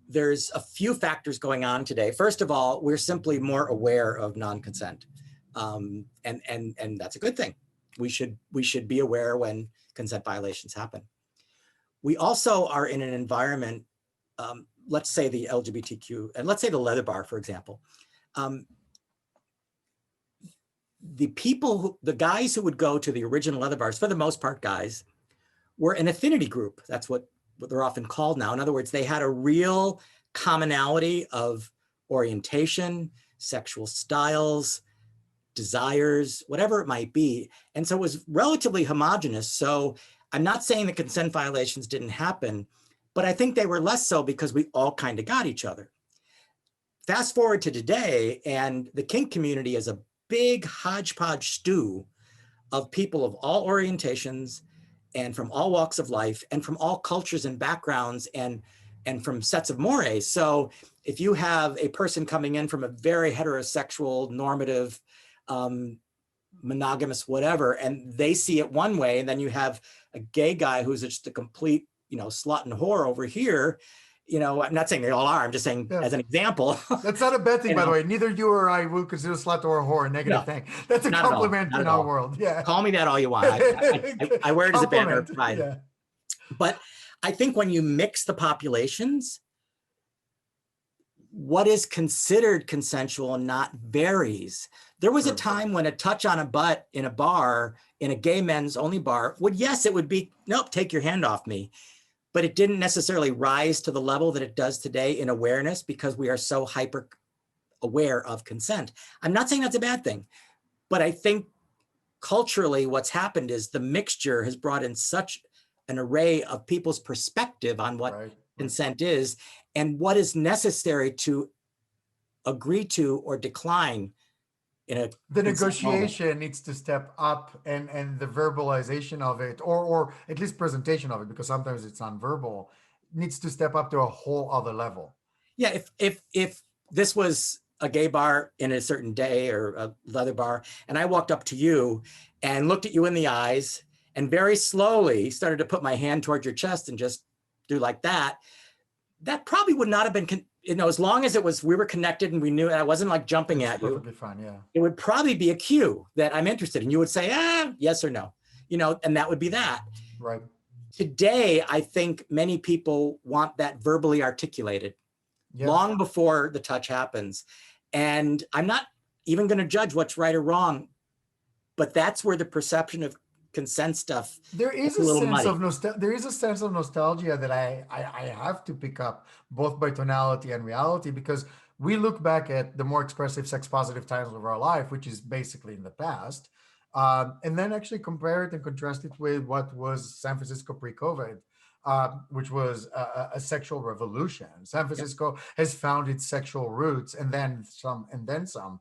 there's a few factors going on today. First of all, we're simply more aware of non-consent, and that's a good thing. We should be aware when consent violations happen. We also are in an environment, let's say the LGBTQ, and let's say the leather bar, for example. The guys who would go to the original leather bars, for the most part, guys, were an affinity group. That's what they're often called now. In other words, they had a real commonality of orientation, sexual styles, desires, whatever it might be. And so it was relatively homogenous. So I'm not saying the consent violations didn't happen, but I think they were less so because we all kind of got each other. Fast forward to today, and the kink community is a big hodgepodge stew of people of all orientations and from all walks of life and from all cultures and backgrounds and from sets of mores. So if you have a person coming in from a very heterosexual, normative, monogamous, whatever, and they see it one way, and then you have a gay guy who's just a complete, slut and whore over here. I'm not saying they all are. I'm just saying as an example. That's not a bad thing, by the way. Neither you or I would consider slut or a whore a negative thing. That's a compliment in our world. Yeah. Call me that all you want. I wear it as a banner of pride. Yeah. But I think when you mix the populations, what is considered consensual and not varies. There was a time when a touch on a butt in a bar, in a gay men's only bar, it would be, nope, take your hand off me. But it didn't necessarily rise to the level that it does today in awareness because we are so hyper aware of consent. I'm not saying that's a bad thing, but I think culturally what's happened is the mixture has brought in such an array of people's perspective on what consent is and what is necessary to agree to or decline in a the negotiation moment. Needs to step up and the verbalization of it or at least presentation of it, because sometimes it's nonverbal, needs to step up to a whole other level. Yeah, if this was a gay bar in a certain day or a leather bar, and I walked up to you and looked at you in the eyes and very slowly started to put my hand toward your chest and just do like that, that probably would not have been, as long as we were connected and we knew, I wasn't like jumping It's at you. perfectly fine, yeah. It would probably be a cue that I'm interested, and you would say, yes or no, and that would be that. Right. Today, I think many people want that verbally articulated long before the touch happens. And I'm not even going to judge what's right or wrong, but that's where the perception of consent stuff There is a a little sense muddy. of there is a sense of nostalgia that I have to pick up both by tonality and reality, because we look back at the more expressive sex positive times of our life, which is basically in the past, and then actually compare it and contrast it with what was San Francisco pre-COVID, which was a sexual revolution. San Francisco has found its sexual roots, and then some, and then some.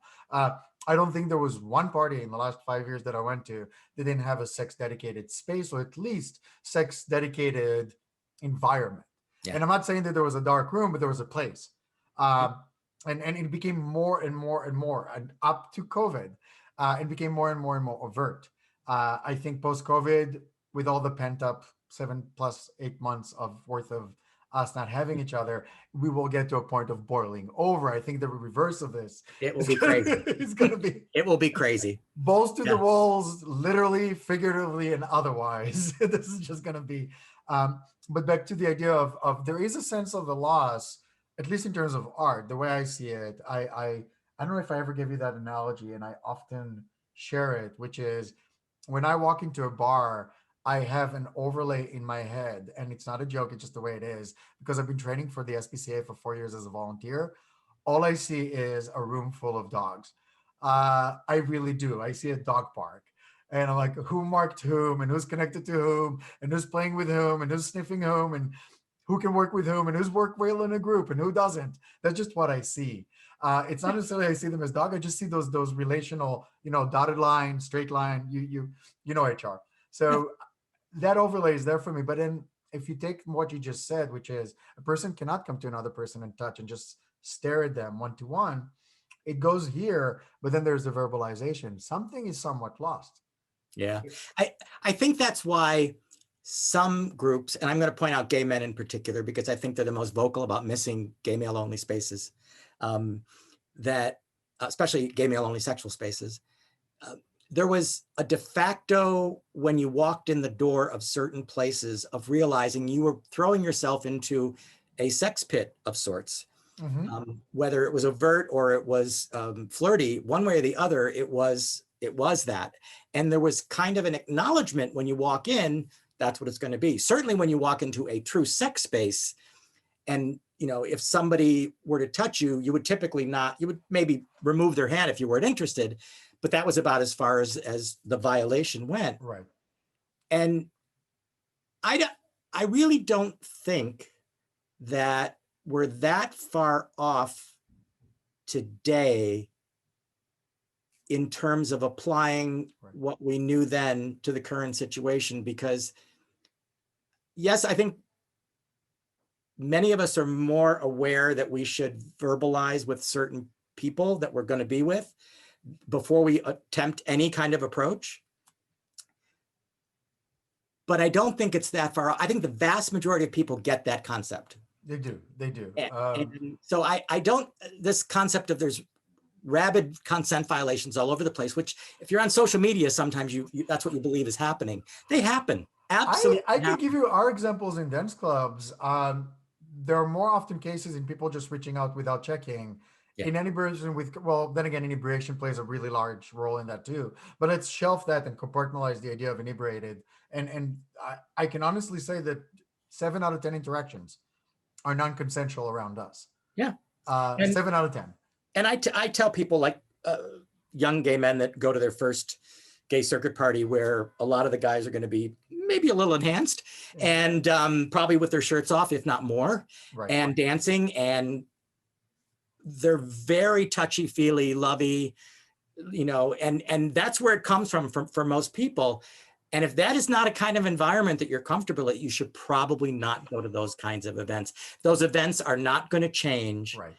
I don't think there was one party in the last 5 years that I went to that didn't have a sex dedicated space, or at least sex dedicated environment. Yeah. And I'm not saying that there was a dark room, but there was a place. And it became more and more and more, and up to COVID, it became more and more and more overt. I think post COVID, with all the pent up 7+8 months of worth of us not having each other, we will get to a point of boiling over. I think the reverse of this, it will be crazy. It's going to be, it will be crazy. Balls to the walls, literally, figuratively, and otherwise. This is just going to be. But back to the idea of there is a sense of the loss, at least in terms of art. The way I see it, I don't know if I ever gave you that analogy, and I often share it, which is when I walk into a bar, I have an overlay in my head, and it's not a joke, it's just the way it is, because I've been training for the SPCA for 4 years as a volunteer. All I see is a room full of dogs. I really do. I see a dog park, and I'm like, who marked whom, and who's connected to whom, and who's playing with whom, and who's sniffing whom, and who can work with whom, and who's work well in a group, and who doesn't. That's just what I see. It's not necessarily I see them as dog. I just see those relational, dotted line, straight line. You know HR. So that overlay is there for me. But then if you take what you just said, which is a person cannot come to another person and touch and just stare at them one to one, it goes here, but then there's the verbalization. Something is somewhat lost. Yeah. I think that's why some groups, and I'm going to point out gay men in particular, because I think they're the most vocal about missing gay male only spaces, that especially gay male only sexual spaces. There was a de facto, when you walked in the door of certain places, of realizing you were throwing yourself into a sex pit of sorts. Mm-hmm. Whether it was overt or it was flirty, one way or the other, it was that. And there was kind of an acknowledgement when you walk in, that's what it's going to be. Certainly when you walk into a true sex space, and if somebody were to touch you, you would typically not, you would maybe remove their hand if you weren't interested, but that was about as far as the violation went. Right. And I really don't think that we're that far off today in terms of applying what we knew then to the current situation, because yes, I think many of us are more aware that we should verbalize with certain people that we're going to be with before we attempt any kind of approach. But I don't think it's that far. I think the vast majority of people get that concept. They do. And so I don't, this concept of there's rabid consent violations all over the place, which if you're on social media, sometimes you that's what you believe is happening. They happen. Absolutely. I can give you our examples in dance clubs. There are more often cases in people just reaching out without checking. Yeah. Inebriation with, well, then again, inebriation plays a really large role in that too. But let's shelf that and compartmentalize the idea of inebriated. And I can honestly say that 7 out of 10 interactions are non-consensual around us. Yeah. 7 out of 10. And I tell people, like young gay men that go to their first gay circuit party, where a lot of the guys are going to be maybe a little enhanced, and probably with their shirts off, if not more, and dancing, and they're very touchy-feely, lovey, and that's where it comes from for most people. And if that is not a kind of environment that you're comfortable at, you should probably not go to those kinds of events. Those events are not going to change. Right.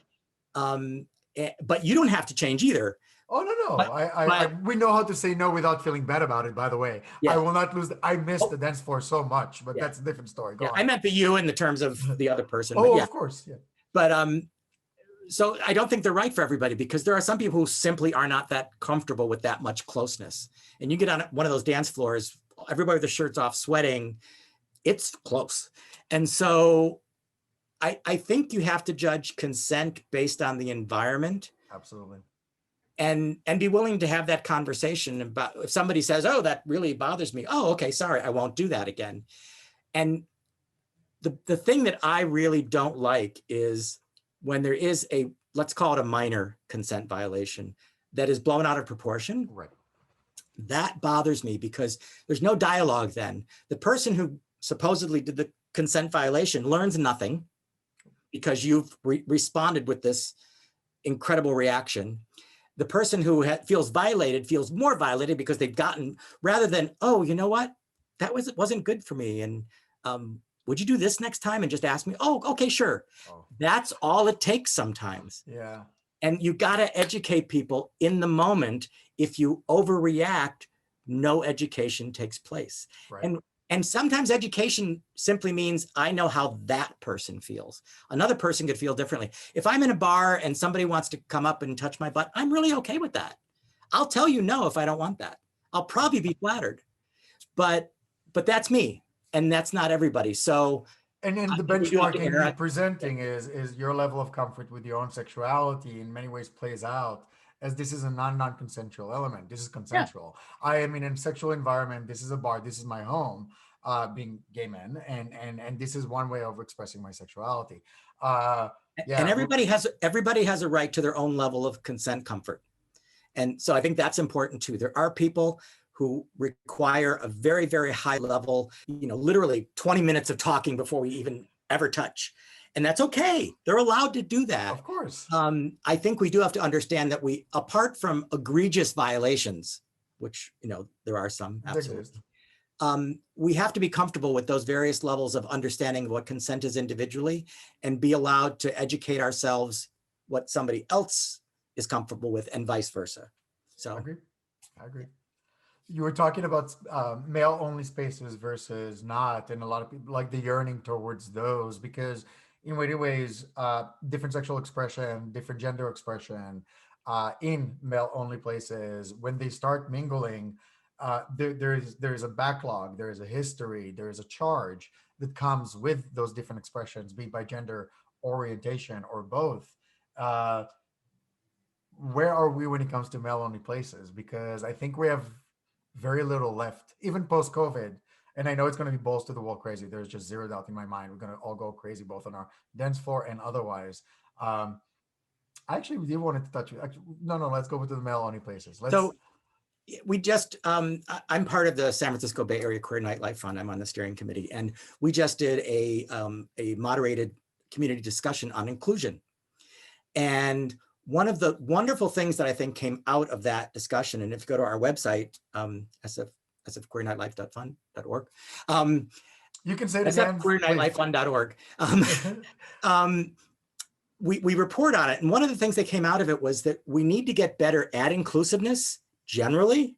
But you don't have to change either. Oh no, no. But, but We know how to say no without feeling bad about it. By the way, I yeah, will not lose. I miss oh, the dance floor so much, but yeah, that's a different story. Go yeah. on. I meant the you in the terms of the other person, but Oh, yeah. of course, yeah. But so I don't think they're right for everybody, because there are some people who simply are not that comfortable with that much closeness. And you get on one of those dance floors, everybody with their shirts off, sweating, it's close. And so I think you have to judge consent based on the environment, Absolutely. and be willing to have that conversation about, if somebody says, oh, that really bothers me. Oh, okay, sorry, I won't do that again. And the thing that I really don't like is when there is a, let's call it a minor consent violation that is blown out of proportion. Right. That bothers me, because there's no dialogue then. The person who supposedly did the consent violation learns nothing, because you've responded with this incredible reaction. The person who feels violated feels more violated, because they've gotten, rather than, oh, you know what, that wasn't good for me, and would you do this next time, and just ask me, oh, okay, sure. Oh, That's all it takes sometimes. yeah. And you got to educate people in the moment. If you overreact, no education takes place. Right. And sometimes education simply means I know how that person feels. Another person could feel differently. If I'm in a bar and somebody wants to come up and touch my butt, I'm really okay with that. I'll tell you no if I don't want that. I'll probably be flattered, but that's me, and that's not everybody. So And then I the think we do have to benchmarking you're interact. presenting is your level of comfort with your own sexuality in many ways plays out as this is a non-consensual element. This is Yeah. consensual. I am in a sexual environment. This is a bar. This is my home, being gay men, and this is one way of expressing my sexuality. And Yeah, everybody has a right to their own level of consent comfort. And so I think that's important too. There are people who require a very, very high level, literally 20 minutes of talking before we even ever touch. And that's okay. They're allowed to do that. of course. I think we do have to understand that apart from egregious violations, which, there are some, They absolutely. exist. We have to be comfortable with those various levels of understanding what consent is individually, and be allowed to educate ourselves what somebody else is comfortable with, and vice versa. I So agree. I agree. You were talking about male only spaces versus not, and a lot of people like the yearning towards those because in many ways different sexual expression, different gender expression in male only places, when they start mingling, there's a backlog, there is a history, there is a charge that comes with those different expressions, be it by gender orientation or both. uh, where are we when it comes to male only places? Because I think we have very little left, even post COVID. And I know it's going to be balls to the wall crazy. There's just zero doubt in my mind. We're going to all go crazy, both on our dance floor and otherwise. I actually did want to touch. Actually, no, let's go to the male only places. Let's. so we just, I'm part of the San Francisco Bay Area Queer Nightlife Fund. I'm on the steering committee, and we just did a moderated community discussion on inclusion. And one of the wonderful things that I think came out of that discussion, and if you go to our website, sfqueernightlife.fund.org, You can say it again, please. sfqueernightlife.fund.org, um, we report on it. And one of the things that came out of it was that we need to get better at inclusiveness generally,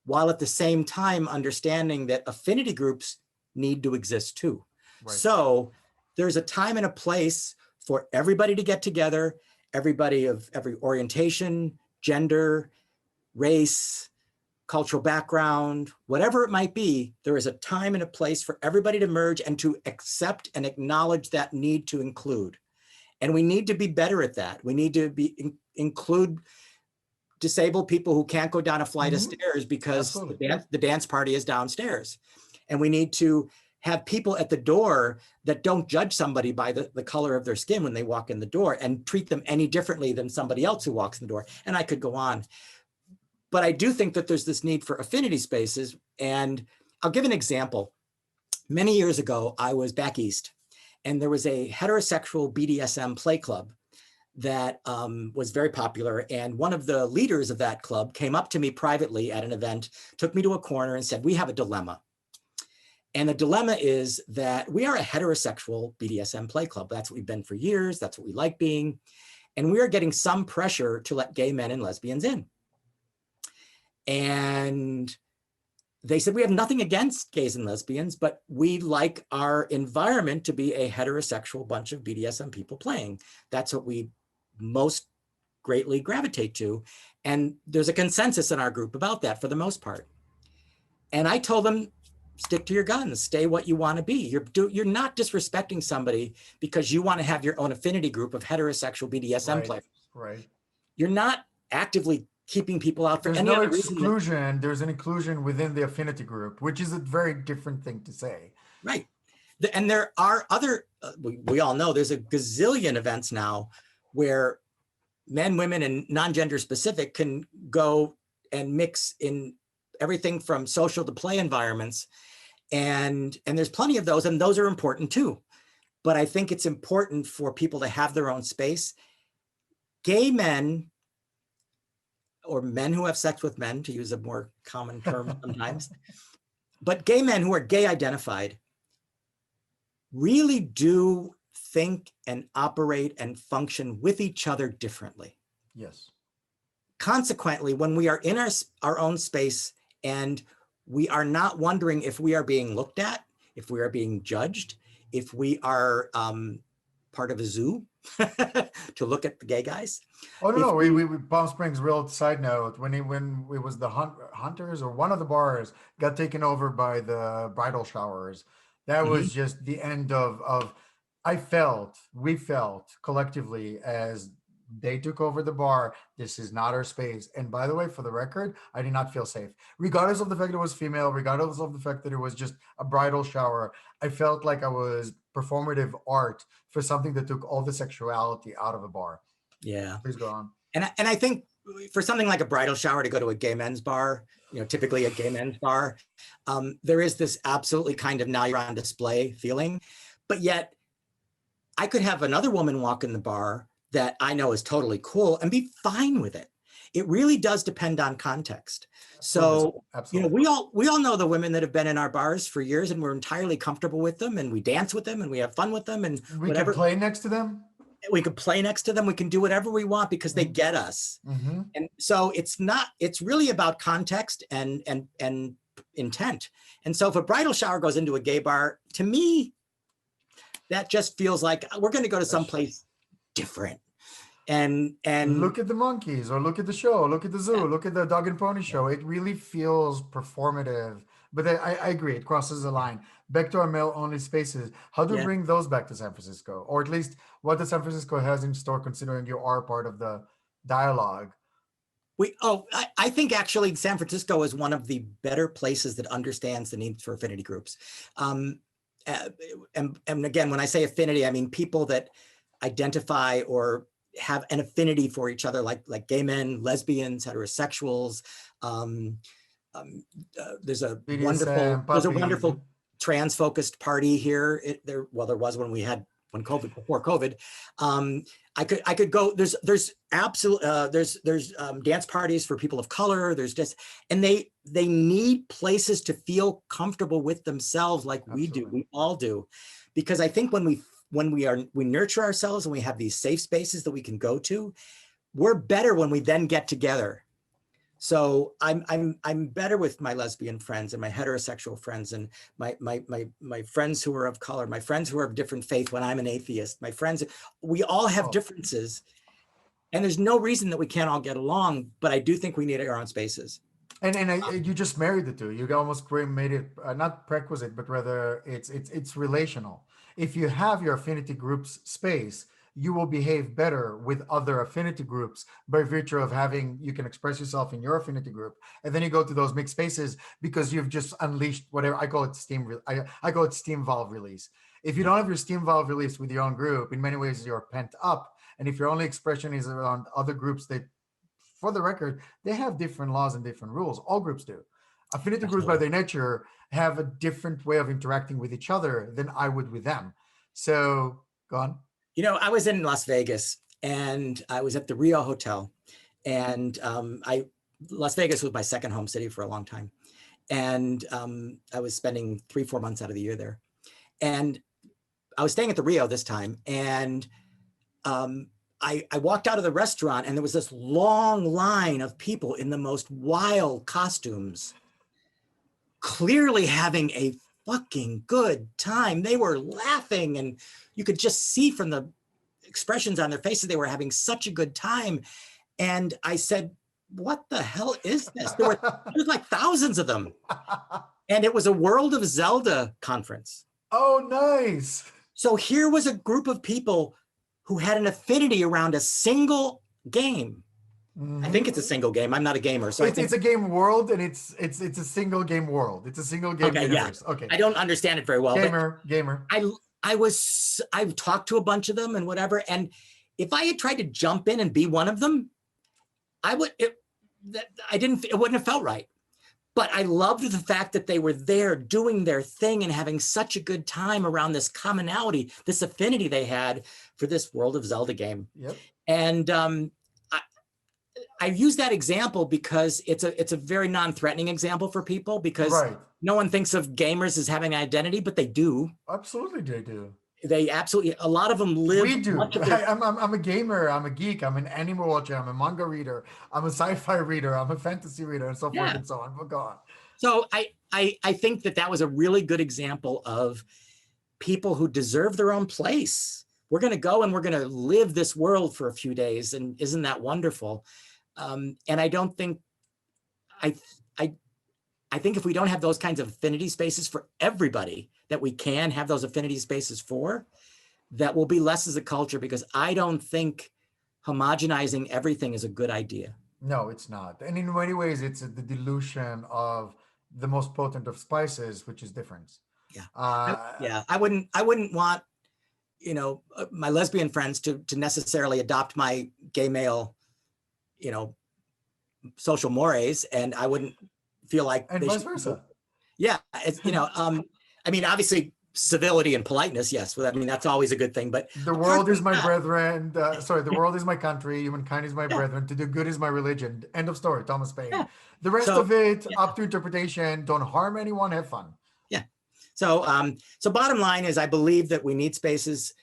while at the same time understanding that affinity groups need to exist too. Right. So there's a time and a place for everybody to get together, everybody of every orientation, gender, race, cultural background, whatever it might be. There is a time and a place for everybody to merge and to accept and acknowledge that need to include. And we need to be better at that. We need to include disabled people who can't go down a flight of stairs because the dance party is downstairs. And we need to have people at the door that don't judge somebody by the color of their skin when they walk in the door and treat them any differently than somebody else who walks in the door. And I could go on. But I do think that there's this need for affinity spaces. And I'll give an example. Many years ago, I was back east, and there was a heterosexual BDSM play club that was very popular. And one of the leaders of that club came up to me privately at an event, took me to a corner and said, we have a dilemma. And the dilemma is that we are a heterosexual BDSM play club. That's what we've been for years. That's what we like being. And we are getting some pressure to let gay men and lesbians in. And they said, we have nothing against gays and lesbians, but we like our environment to be a heterosexual bunch of BDSM people playing. That's what we most greatly gravitate to. And there's a consensus in our group about that for the most part. And I told them, stick to your guns, stay what you want to be. You're not disrespecting somebody because you want to have your own affinity group of heterosexual BDSM Right. players. Right. You're not actively keeping people out for There's any no other reason than, exclusion. There's an inclusion within the affinity group, which is a very different thing to say. right. And there are other, we all know there's a gazillion events now where men, women, and non-gender specific can go and mix in everything from social to play environments. And there's plenty of those, and those are important too. But I think it's important for people to have their own space. Gay men, or men who have sex with men, to use a more common term sometimes, but gay men who are gay identified really do think and operate and function with each other differently. Yes. Consequently, when we are in our own space and we are not wondering if we are being looked at, if we are being judged, if we are part of a zoo to look at the gay guys. Oh no, If no. we, We Palm Springs. Real side note: when it was the hunters or one of the bars got taken over by the bridal showers, that Mhm. was just the end of. We felt collectively as they took over the bar. This is not our space. And by the way, for the record, I did not feel safe, regardless of the fact that it was female, regardless of the fact that it was just a bridal shower. I felt like I was performative art for something that took all the sexuality out of a bar. Yeah. Please go on. And I think for something like a bridal shower to go to a gay men's bar, typically a gay men's bar, there is this absolutely kind of now you're on display feeling. But yet I could have another woman walk in the bar that I know is totally cool and be fine with it. It really does depend on context. Absolutely. So, Absolutely. we all know the women that have been in our bars for years and we're entirely comfortable with them and we dance with them and we have fun with them and We can whatever. play next to them. We can play next to them. We can do whatever we want because they get us. Mm-hmm. And so it's really about context and intent. And so if a bridal shower goes into a gay bar, to me, that just feels like we're going to go to someplace different. And Look at the monkeys, or look at the show, look at the zoo, yeah, look at the dog and pony show. It really feels performative. But I agree, it crosses the line. Back to our male only spaces. How do we yeah. bring those back to San Francisco? Or at least what the San Francisco has in store, considering you are part of the dialogue. I think actually San Francisco is one of the better places that understands the need for affinity groups. Um, and again, when I say affinity, I mean people that identify or have an affinity for each other, like gay men, lesbians, heterosexuals. Um, there's a BDSM, puppies. wonderful trans focused party here. There was when before COVID. I could go. There's absolute there's dance parties for people of color. There's just and they need places to feel comfortable with themselves, like we do. Absolutely. We all do, because I think when we nurture ourselves and we have these safe spaces that we can go to, we're better when we then get together. So I'm better with my lesbian friends and my heterosexual friends and my friends who are of color, my friends who are of different faith when I'm an atheist, my friends, we all have Oh, differences and there's no reason that we can't all get along, but I do think we need our own spaces. and you just married the two. You almost made it not prerequisite, but rather it's relational. If you have your affinity groups space, you will behave better with other affinity groups by virtue of having you can express yourself in your affinity group, and then you go to those mixed spaces because you've just unleashed whatever I call it I call it steam valve release. If you Yeah. don't have your steam valve release with your own group, in many ways you're pent up, and if your only expression is around other groups that for the record, they have different laws and different rules. All groups do. Affinity groups, by Absolutely. their nature, have a different way of interacting with each other than I would with them. So, go on. I was in Las Vegas and I was at the Rio Hotel and Las Vegas was my second home city for a long time. And I was spending 3-4 months out of the year there. And I was staying at the Rio this time, and I walked out of the restaurant and there was this long line of people in the most wild costumes, clearly having a fucking good time. They were laughing, and you could just see from the expressions on their faces, they were having such a good time. And I said, what the hell is this? There was like thousands of them. And it was a World of Zelda conference. Oh, nice. So here was a group of people who had an affinity around a single game. I think it's a single game. I'm not a gamer, so it's a game world, and it's a single game world. It's a single game universe. Yeah. Okay. I don't understand it very well. Gamer. I've talked to a bunch of them and whatever, and if I had tried to jump in and be one of them, it wouldn't have felt right. But I loved the fact that they were there doing their thing and having such a good time around this commonality, this affinity they had for this World of Zelda game. Yep. And I use that example because it's a very non-threatening example for people, because no one thinks of gamers as having an identity, but they do. Absolutely, they do. They absolutely, a lot of them live. We do. I'm a gamer. I'm a geek. I'm an anime watcher. I'm a manga reader. I'm a sci-fi reader. I'm a fantasy reader, and so forth and so on. But go on. So I think that was a really good example of people who deserve their own place. We're going to go and we're going to live this world for a few days, and isn't that wonderful? And I don't think I think if we don't have those kinds of affinity spaces for everybody that we can have those affinity spaces for, that will be less as a culture, because I don't think homogenizing everything is a good idea. No, it's not. And in many ways, it's the dilution of the most potent of spices, which is difference. Yeah. I wouldn't want, my lesbian friends to necessarily adopt my gay male, social mores, and I wouldn't feel like, and vice versa. Yeah, it's I mean, obviously civility and politeness, yes. Well, I mean, that's always a good thing. But the world is my brethren. The world is my country. Humankind is my brethren. To do good is my religion. End of story. Thomas Paine. Yeah. The rest of it, up to interpretation. Don't harm anyone. Have fun. Yeah. So bottom line is, I believe that we need spaces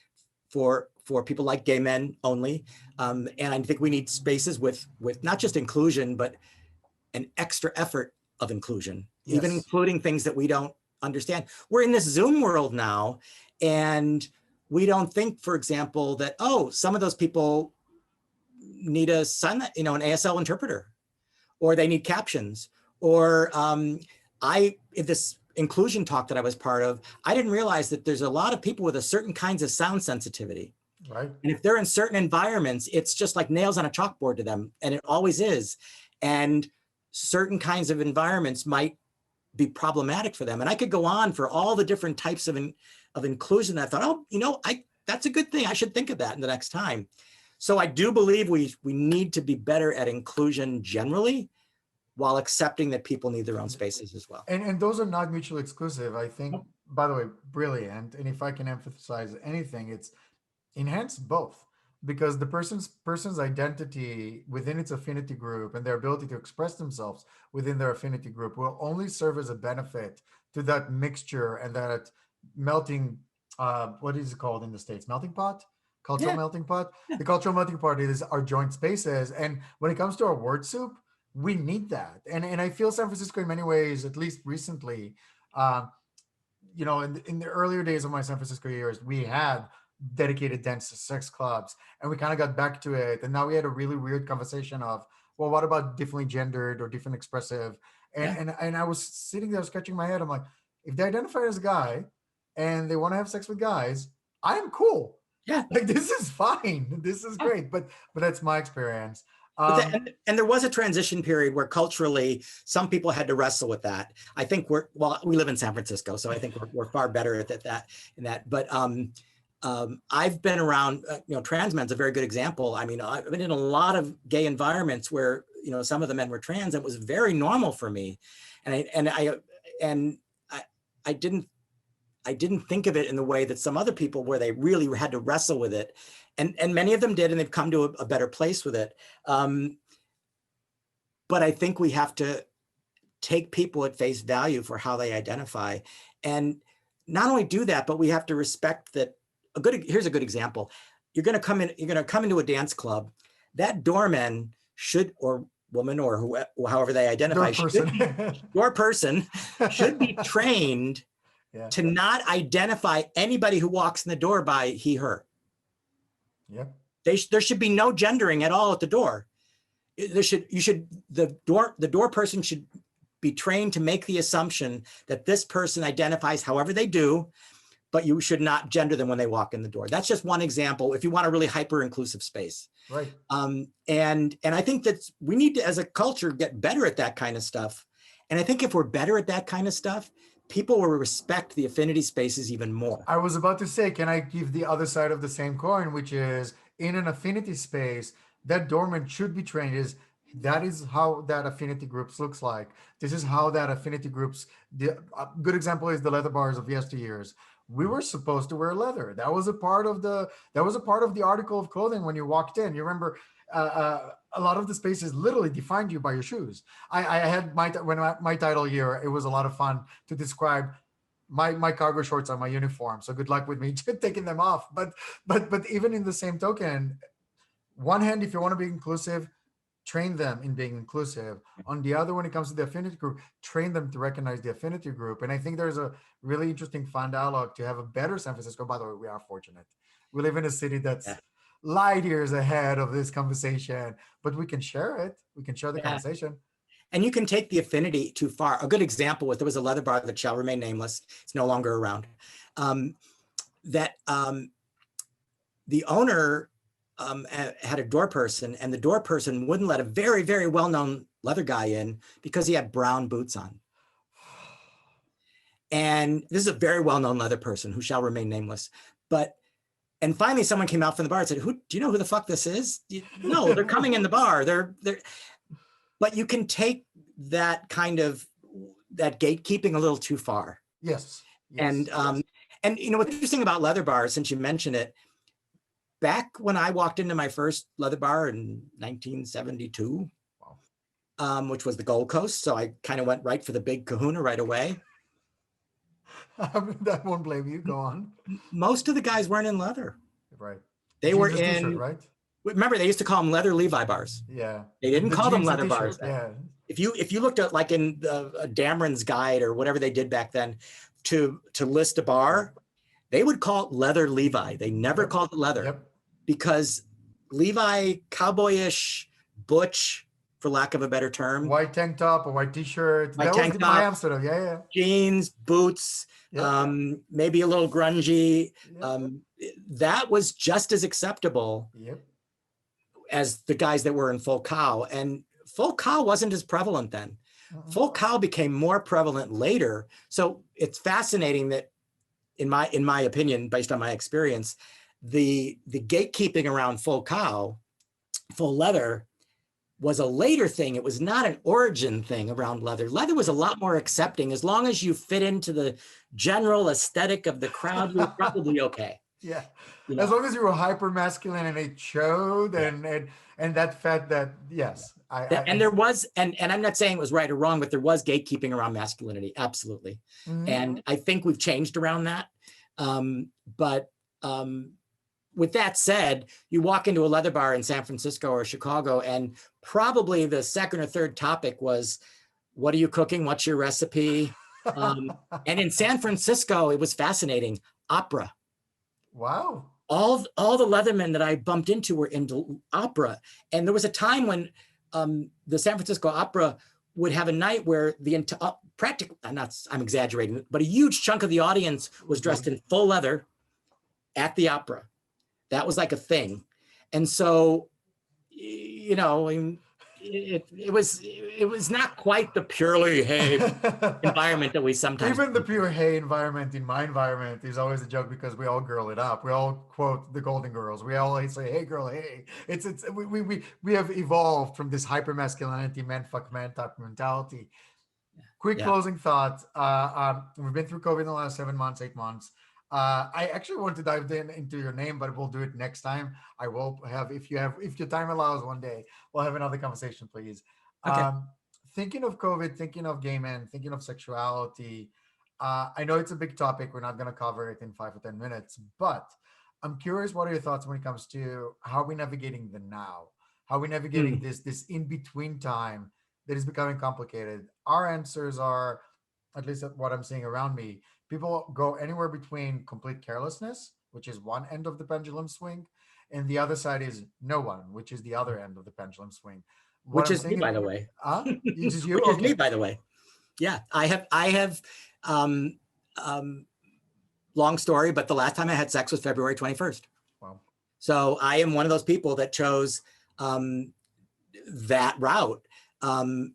for people like gay men only, and I think we need spaces with not just inclusion, but an extra effort of inclusion, even including things that we don't understand. We're in this Zoom world now, and we don't think, for example, that, some of those people need an ASL interpreter, or they need captions, or in this inclusion talk that I was part of, I didn't realize that there's a lot of people with a certain kinds of sound sensitivity. Right. And if they're in certain environments, it's just like nails on a chalkboard to them, and it always is. And certain kinds of environments might be problematic for them. And I could go on for all the different types of inclusion that I thought, that's a good thing. I should think of that in the next time. So I do believe we need to be better at inclusion generally, while accepting that people need their own spaces as well. And those are not mutually exclusive. I think, by the way, brilliant. And if I can emphasize anything, it's enhance both. Because the person's identity within its affinity group and their ability to express themselves within their affinity group will only serve as a benefit to that mixture and that melting, what is it called in the States? Melting pot? Cultural melting pot? Yeah. The cultural melting pot is our joint spaces. And when it comes to our word soup, we need that. And I feel San Francisco in many ways, at least recently, in the earlier days of my San Francisco years, we had dedicated dance sex clubs, and we kind of got back to it, and now we had a really weird conversation of, well, what about differently gendered or different expressive, and I was sitting there scratching my head. I'm like, if they identify as a guy and they want to have sex with guys, I am cool. Yeah, like, this is fine, this is great. But that's my experience. And there was a transition period where culturally some people had to wrestle with that. I think we live in San Francisco, so I think we're far better at that. But I've been around, trans men's a very good example. I mean, I've been in a lot of gay environments where, some of the men were trans. It was very normal for me. And I didn't think of it in the way that some other people, where they really had to wrestle with it. And many of them did, and they've come to a better place with it. But I think we have to take people at face value for how they identify. And not only do that, but we have to respect that. Here's a good example. you're going to come into a dance club. That doorman should, or woman, or however they identify, Door person. your person should be trained Yeah. to not identify anybody who walks in the door by he, her. Yep. There should be no gendering at all at the door. The door person should be trained to make the assumption that this person identifies however they do, but you should not gender them when they walk in the door. That's just one example if you want a really hyper-inclusive space. Right. And I think that we need to, as a culture, get better at that kind of stuff. And I think if we're better at that kind of stuff, people will respect the affinity spaces even more. I was about to say, can I give the other side of the same coin, which is in an affinity space, that doorman should be trained is that is how that affinity groups looks like. This is how that affinity groups, a good example is the leather bars of yesteryears. We were supposed to wear leather. That was a part of the article of clothing when you walked in. You remember a lot of the spaces literally defined you by your shoes. I had my title here. It was a lot of fun to describe my cargo shorts are my uniform. So good luck with me taking them off. But even in the same token, one hand, if you want to be inclusive, train them in being inclusive. On the other, when it comes to the affinity group, train them to recognize the affinity group. And I think there's a really interesting fun dialogue to have a better San Francisco. By the way, we are fortunate. We live in a city that's light years ahead of this conversation, but we can share it. We can share the conversation. And you can take the affinity too far. A good example was there was a leather bar that shall remain nameless. It's no longer around. The owner had a door person, and the door person wouldn't let a very, very well-known leather guy in because he had brown boots on. And this is a very well-known leather person who shall remain nameless. And finally, someone came out from the bar and said, do you know who the fuck this is? No, they're coming in the bar. But you can take that kind of that gatekeeping a little too far. Yes. And what's interesting about leather bars, since you mentioned it, back when I walked into my first leather bar in 1972, which was the Gold Coast, so I kind of went right for the big kahuna right away. I won't blame you. Go on. Most of the guys weren't in leather. Right. They were in, right? Remember, they used to call them leather Levi bars. Yeah. They didn't call them leather bars. Yeah. If you looked at like in the Dameron's Guide or whatever they did back then to list a bar, they would call it leather Levi. They never called it leather because Levi, cowboyish, butch, for lack of a better term. White tank top, a white t-shirt. That was my Amsterdam. Yeah. Jeans, boots, maybe a little grungy. That was just as acceptable as the guys that were in full cow. And full cow wasn't as prevalent then. Full cow became more prevalent later. So it's fascinating that, in my opinion, based on my experience, the gatekeeping around full cow, full leather, was a later thing. It was not an origin thing around leather. Leather was a lot more accepting. As long as you fit into the general aesthetic of the crowd, you're probably okay. Yeah. As long as you were hyper masculine and it showed and that fact that, yes. There was, and I'm not saying it was right or wrong, but there was gatekeeping around masculinity. Absolutely. And I think we've changed around that. With that said, you walk into a leather bar in San Francisco or Chicago, and probably the second or third topic was, what are you cooking? What's your recipe? And in San Francisco, it was fascinating. Opera. Wow. All the leathermen that I bumped into were into opera. And there was a time when the San Francisco Opera would have a night where I'm exaggerating, but a huge chunk of the audience was dressed in full leather at the opera. That was like a thing. And so, it was not quite the purely hey environment that we sometimes even the pure hey environment in my environment is always a joke because we all girl it up. We all quote the Golden Girls. We all say, hey girl, hey. We have evolved from this hyper masculinity, man fuck man type mentality. Quick closing thoughts. We've been through COVID in the last 7 months, 8 months. I actually want to dive into your name, but we'll do it next time. I will have, if your time allows, one day we'll have another conversation, please. Okay. Thinking of COVID, thinking of gay men, thinking of sexuality. I know it's a big topic. We're not going to cover it in 5 or 10 minutes, but I'm curious, what are your thoughts when it comes to how we're navigating the now? How we navigating Mm. this in between time that is becoming complicated? Our answers are, at least what I'm seeing around me, people go anywhere between complete carelessness, which is one end of the pendulum swing, and the other side is no one, which is the other end of the pendulum swing. What Which I'm is me, seeing, by the way. you just you Which is me, okay? by the way. Yeah, I have, um, um, long story, but the last time I had sex was February 21st. Well, So I am one of those people that chose, um, that route. Um,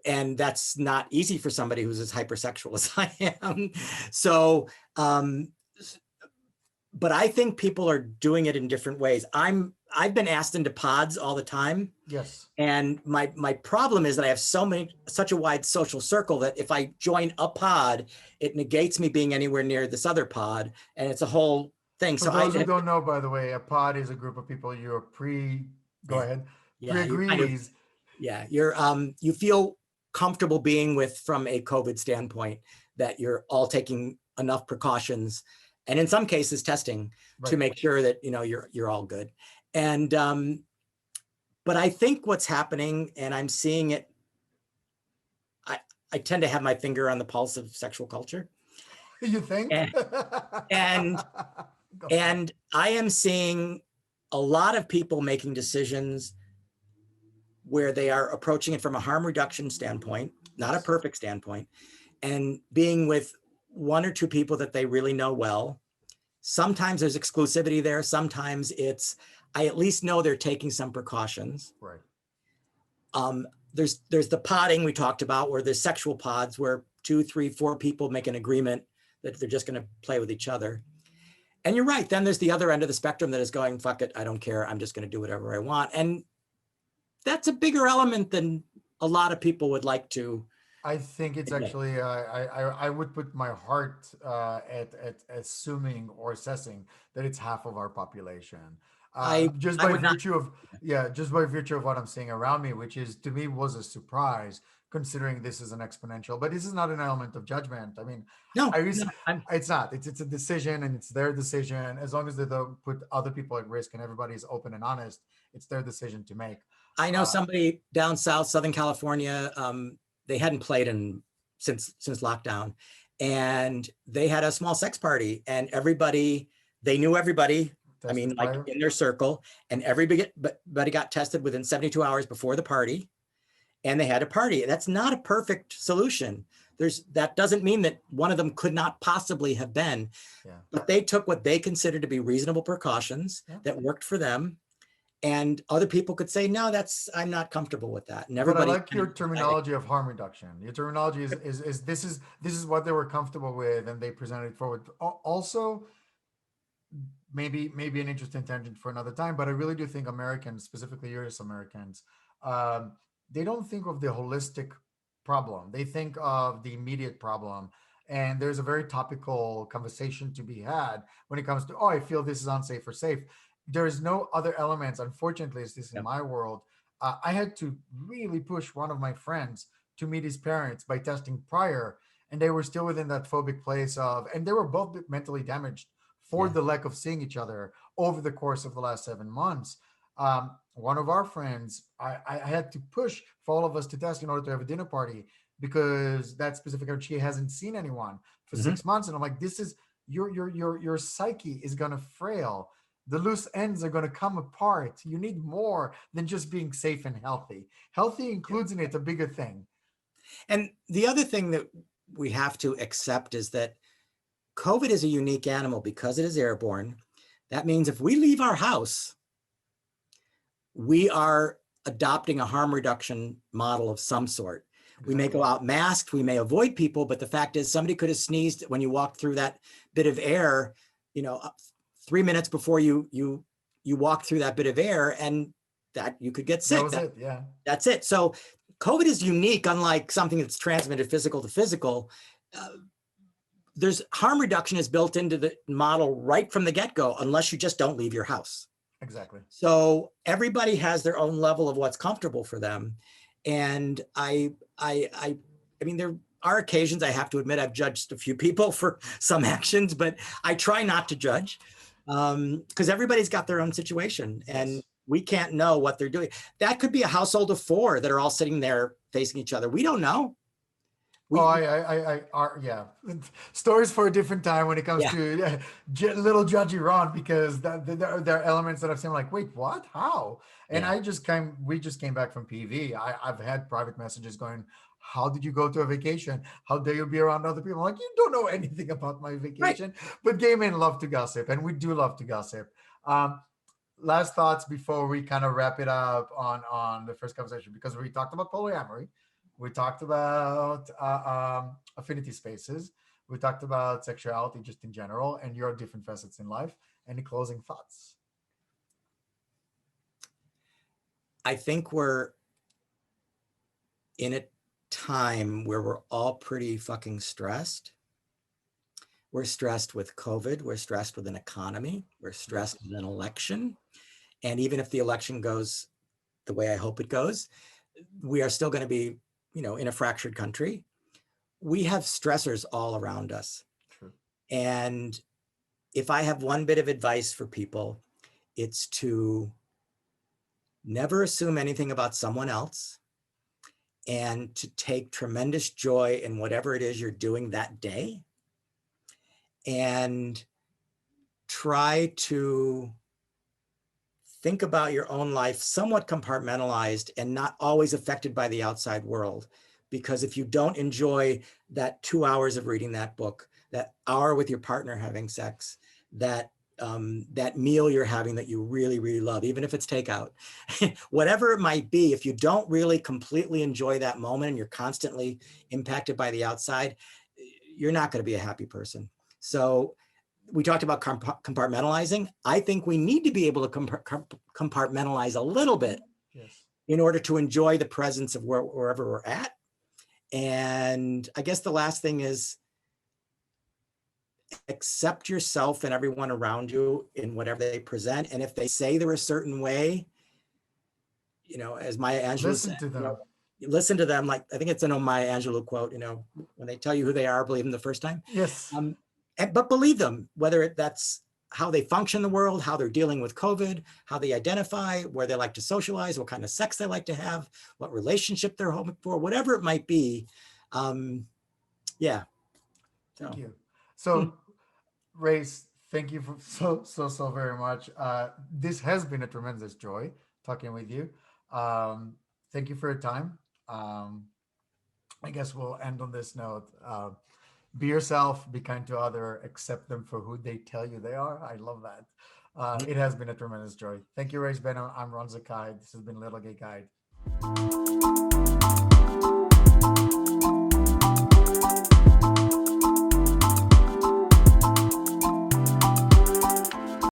and that's not easy for somebody who's as hypersexual as I am. So, um, but I think people are doing it in different ways. I've been asked into pods all the time. yes. And my problem is that I have such a wide social circle that if I join a pod, it negates me being anywhere near this other pod. And it's a whole thing. For So those who don't know, by the way, a pod is a group of people you're go yeah, ahead, yeah, you're kind of, pre-agrees. yeah, you feel comfortable being with from a COVID standpoint that you're all taking enough precautions and in some cases testing to Right. make sure that, you're all good. And, but I think what's happening, and I'm seeing it, I, I tend to have my finger on the pulse of sexual culture. You think? And, and, Go on. and I am seeing a lot of people making decisions where they are approaching it from a harm reduction standpoint, not a Yes. perfect standpoint, and being with one or two people that they really know well. Sometimes there's exclusivity there. Sometimes I at least know they're taking some precautions. Right. Um, there's the podding we talked about, where there's sexual pods where 2, 3, 4 people make an agreement that they're just going to play with each other. And you're right. Then there's the other end of the spectrum that is going, fuck it, I don't care. I'm just going to do whatever I want. And that's a bigger element than a lot of people would like to I think it's admit. actually I would put my heart at assuming or assessing that it's half of our population, I just I by would not. virtue of just by virtue of what I'm seeing around me, which is to me was a surprise considering this is an exponential. But this is not an element of judgment. I mean, I No, was no, I'm. it's not. It's a decision and it's their decision. As long as they don't put other people at risk and everybody's open and honest, it's their decision to make. I know Uh, somebody down south, Southern California. They hadn't played since lockdown, and they had a small sex party, and they knew everybody. I mean, Tested like prior. in their circle, and everybody got tested within 72 hours before the party, and they had a party. That's not a perfect solution. That doesn't mean that one of them could not possibly have been, Yeah. but they took what they considered to be reasonable precautions Yeah. that worked for them. And other people could say, no, I'm not comfortable with that. And But I everybody like kind your of decided, terminology of harm reduction. Your terminology is this is what they were comfortable with, and they presented it forward. Also, maybe an interesting tangent for another time, but I really do think Americans, specifically US Americans, um, they don't think of the holistic problem. They think of the immediate problem. And there's a very topical conversation to be had when it comes to, oh, I feel this is unsafe or safe. There is no other elements. Unfortunately, is this in yeah. my world? I had to really push one of my friends to meet his parents by testing prior, and they were still within that phobic place of, and they were both mentally damaged for Yeah. the lack of seeing each other over the course of the last 7 months. One of our friends, I had to push for all of us to test in order to have a dinner party because that specific she hasn't seen anyone for Mm-hmm. 6 months, and I'm like, this is your psyche is gonna frail. The loose ends are going to come apart. You need more than just being safe and healthy. Healthy includes in it a bigger thing. And the other thing that we have to accept is that COVID is a unique animal because it is airborne. That means if we leave our house, we are adopting a harm reduction model of some sort. We may Exactly. go out masked, we may avoid people, but the fact is somebody could have sneezed when you walked through that bit of air, 3 minutes before you walk through that bit of air, and that you could get That sick. was it. Yeah. That's it. So COVID is unique, unlike something that's transmitted physical to physical. Uh, there's harm reduction is built into the model right from the get-go, unless you just don't leave your house. Exactly. So everybody has their own level of what's comfortable for them. And I mean, there are occasions I have to admit I've judged a few people for some actions, but I try not to judge. Because everybody's got their own situation and Yes. we can't know what they're doing. That could be a household of four that are all sitting there facing each other. We don't know. Oh, We yeah. Stories for a different time when it comes yeah, to little judgy Ron, because there are elements that I've seen like, wait, what? How? And yeah, we just came back from PV. I've had private messages going, how did you go to a vacation? How dare you be around other people? I'm like, you don't know anything about my right. vacation. But gay men love to gossip, and we do love to gossip. Um, Last thoughts before we kind of wrap it up on the first conversation, because we talked about polyamory, we talked about affinity spaces, we talked about sexuality just in general, and your different facets in life. Any closing thoughts? I think we're in a time where we're all pretty fucking stressed. We're stressed with COVID. We're stressed with an economy. We're stressed Yes. with an election. And even if the election goes the way I hope it goes, we are still going to be, in a fractured country. We have stressors all around us. True. And if I have one bit of advice for people, it's to never assume anything about someone else and to take tremendous joy in whatever it is you're doing that day and try to think about your own life somewhat compartmentalized and not always affected by the outside world. Because if you don't enjoy that 2 hours of reading that book, that hour with your partner having sex, that meal you're having that you really, really love, even if it's takeout, whatever it might be, if you don't really completely enjoy that moment and you're constantly impacted by the outside, you're not going to be a happy person. So we talked about compartmentalizing. I think we need to be able to compartmentalize a little bit Yes. in order to enjoy the presence of wherever we're at. And I guess the last thing is accept yourself and everyone around you in whatever they present. And if they say they're a certain way, as Maya Angelou said, Listen to them. listen to them. Like, I think it's an Maya Angelou quote, when they tell you who they are, believe them the first time. Yes. Um, but believe them, whether that's how they function in the world, how they're dealing with COVID, how they identify, where they like to socialize, what kind of sex they like to have, what relationship they're hoping for, whatever it might be. Yeah. Thank So, you. So, Race, thank you for so very much. This has been a tremendous joy talking with you. Um, Thank you for your time. Um, I guess we'll end on this note. Be yourself, be kind to other, accept them for who they tell you they are. I love that. It has been a tremendous joy. Thank you, Race Bannon. I'm Ron Zakai. This has been Little Gay Guide.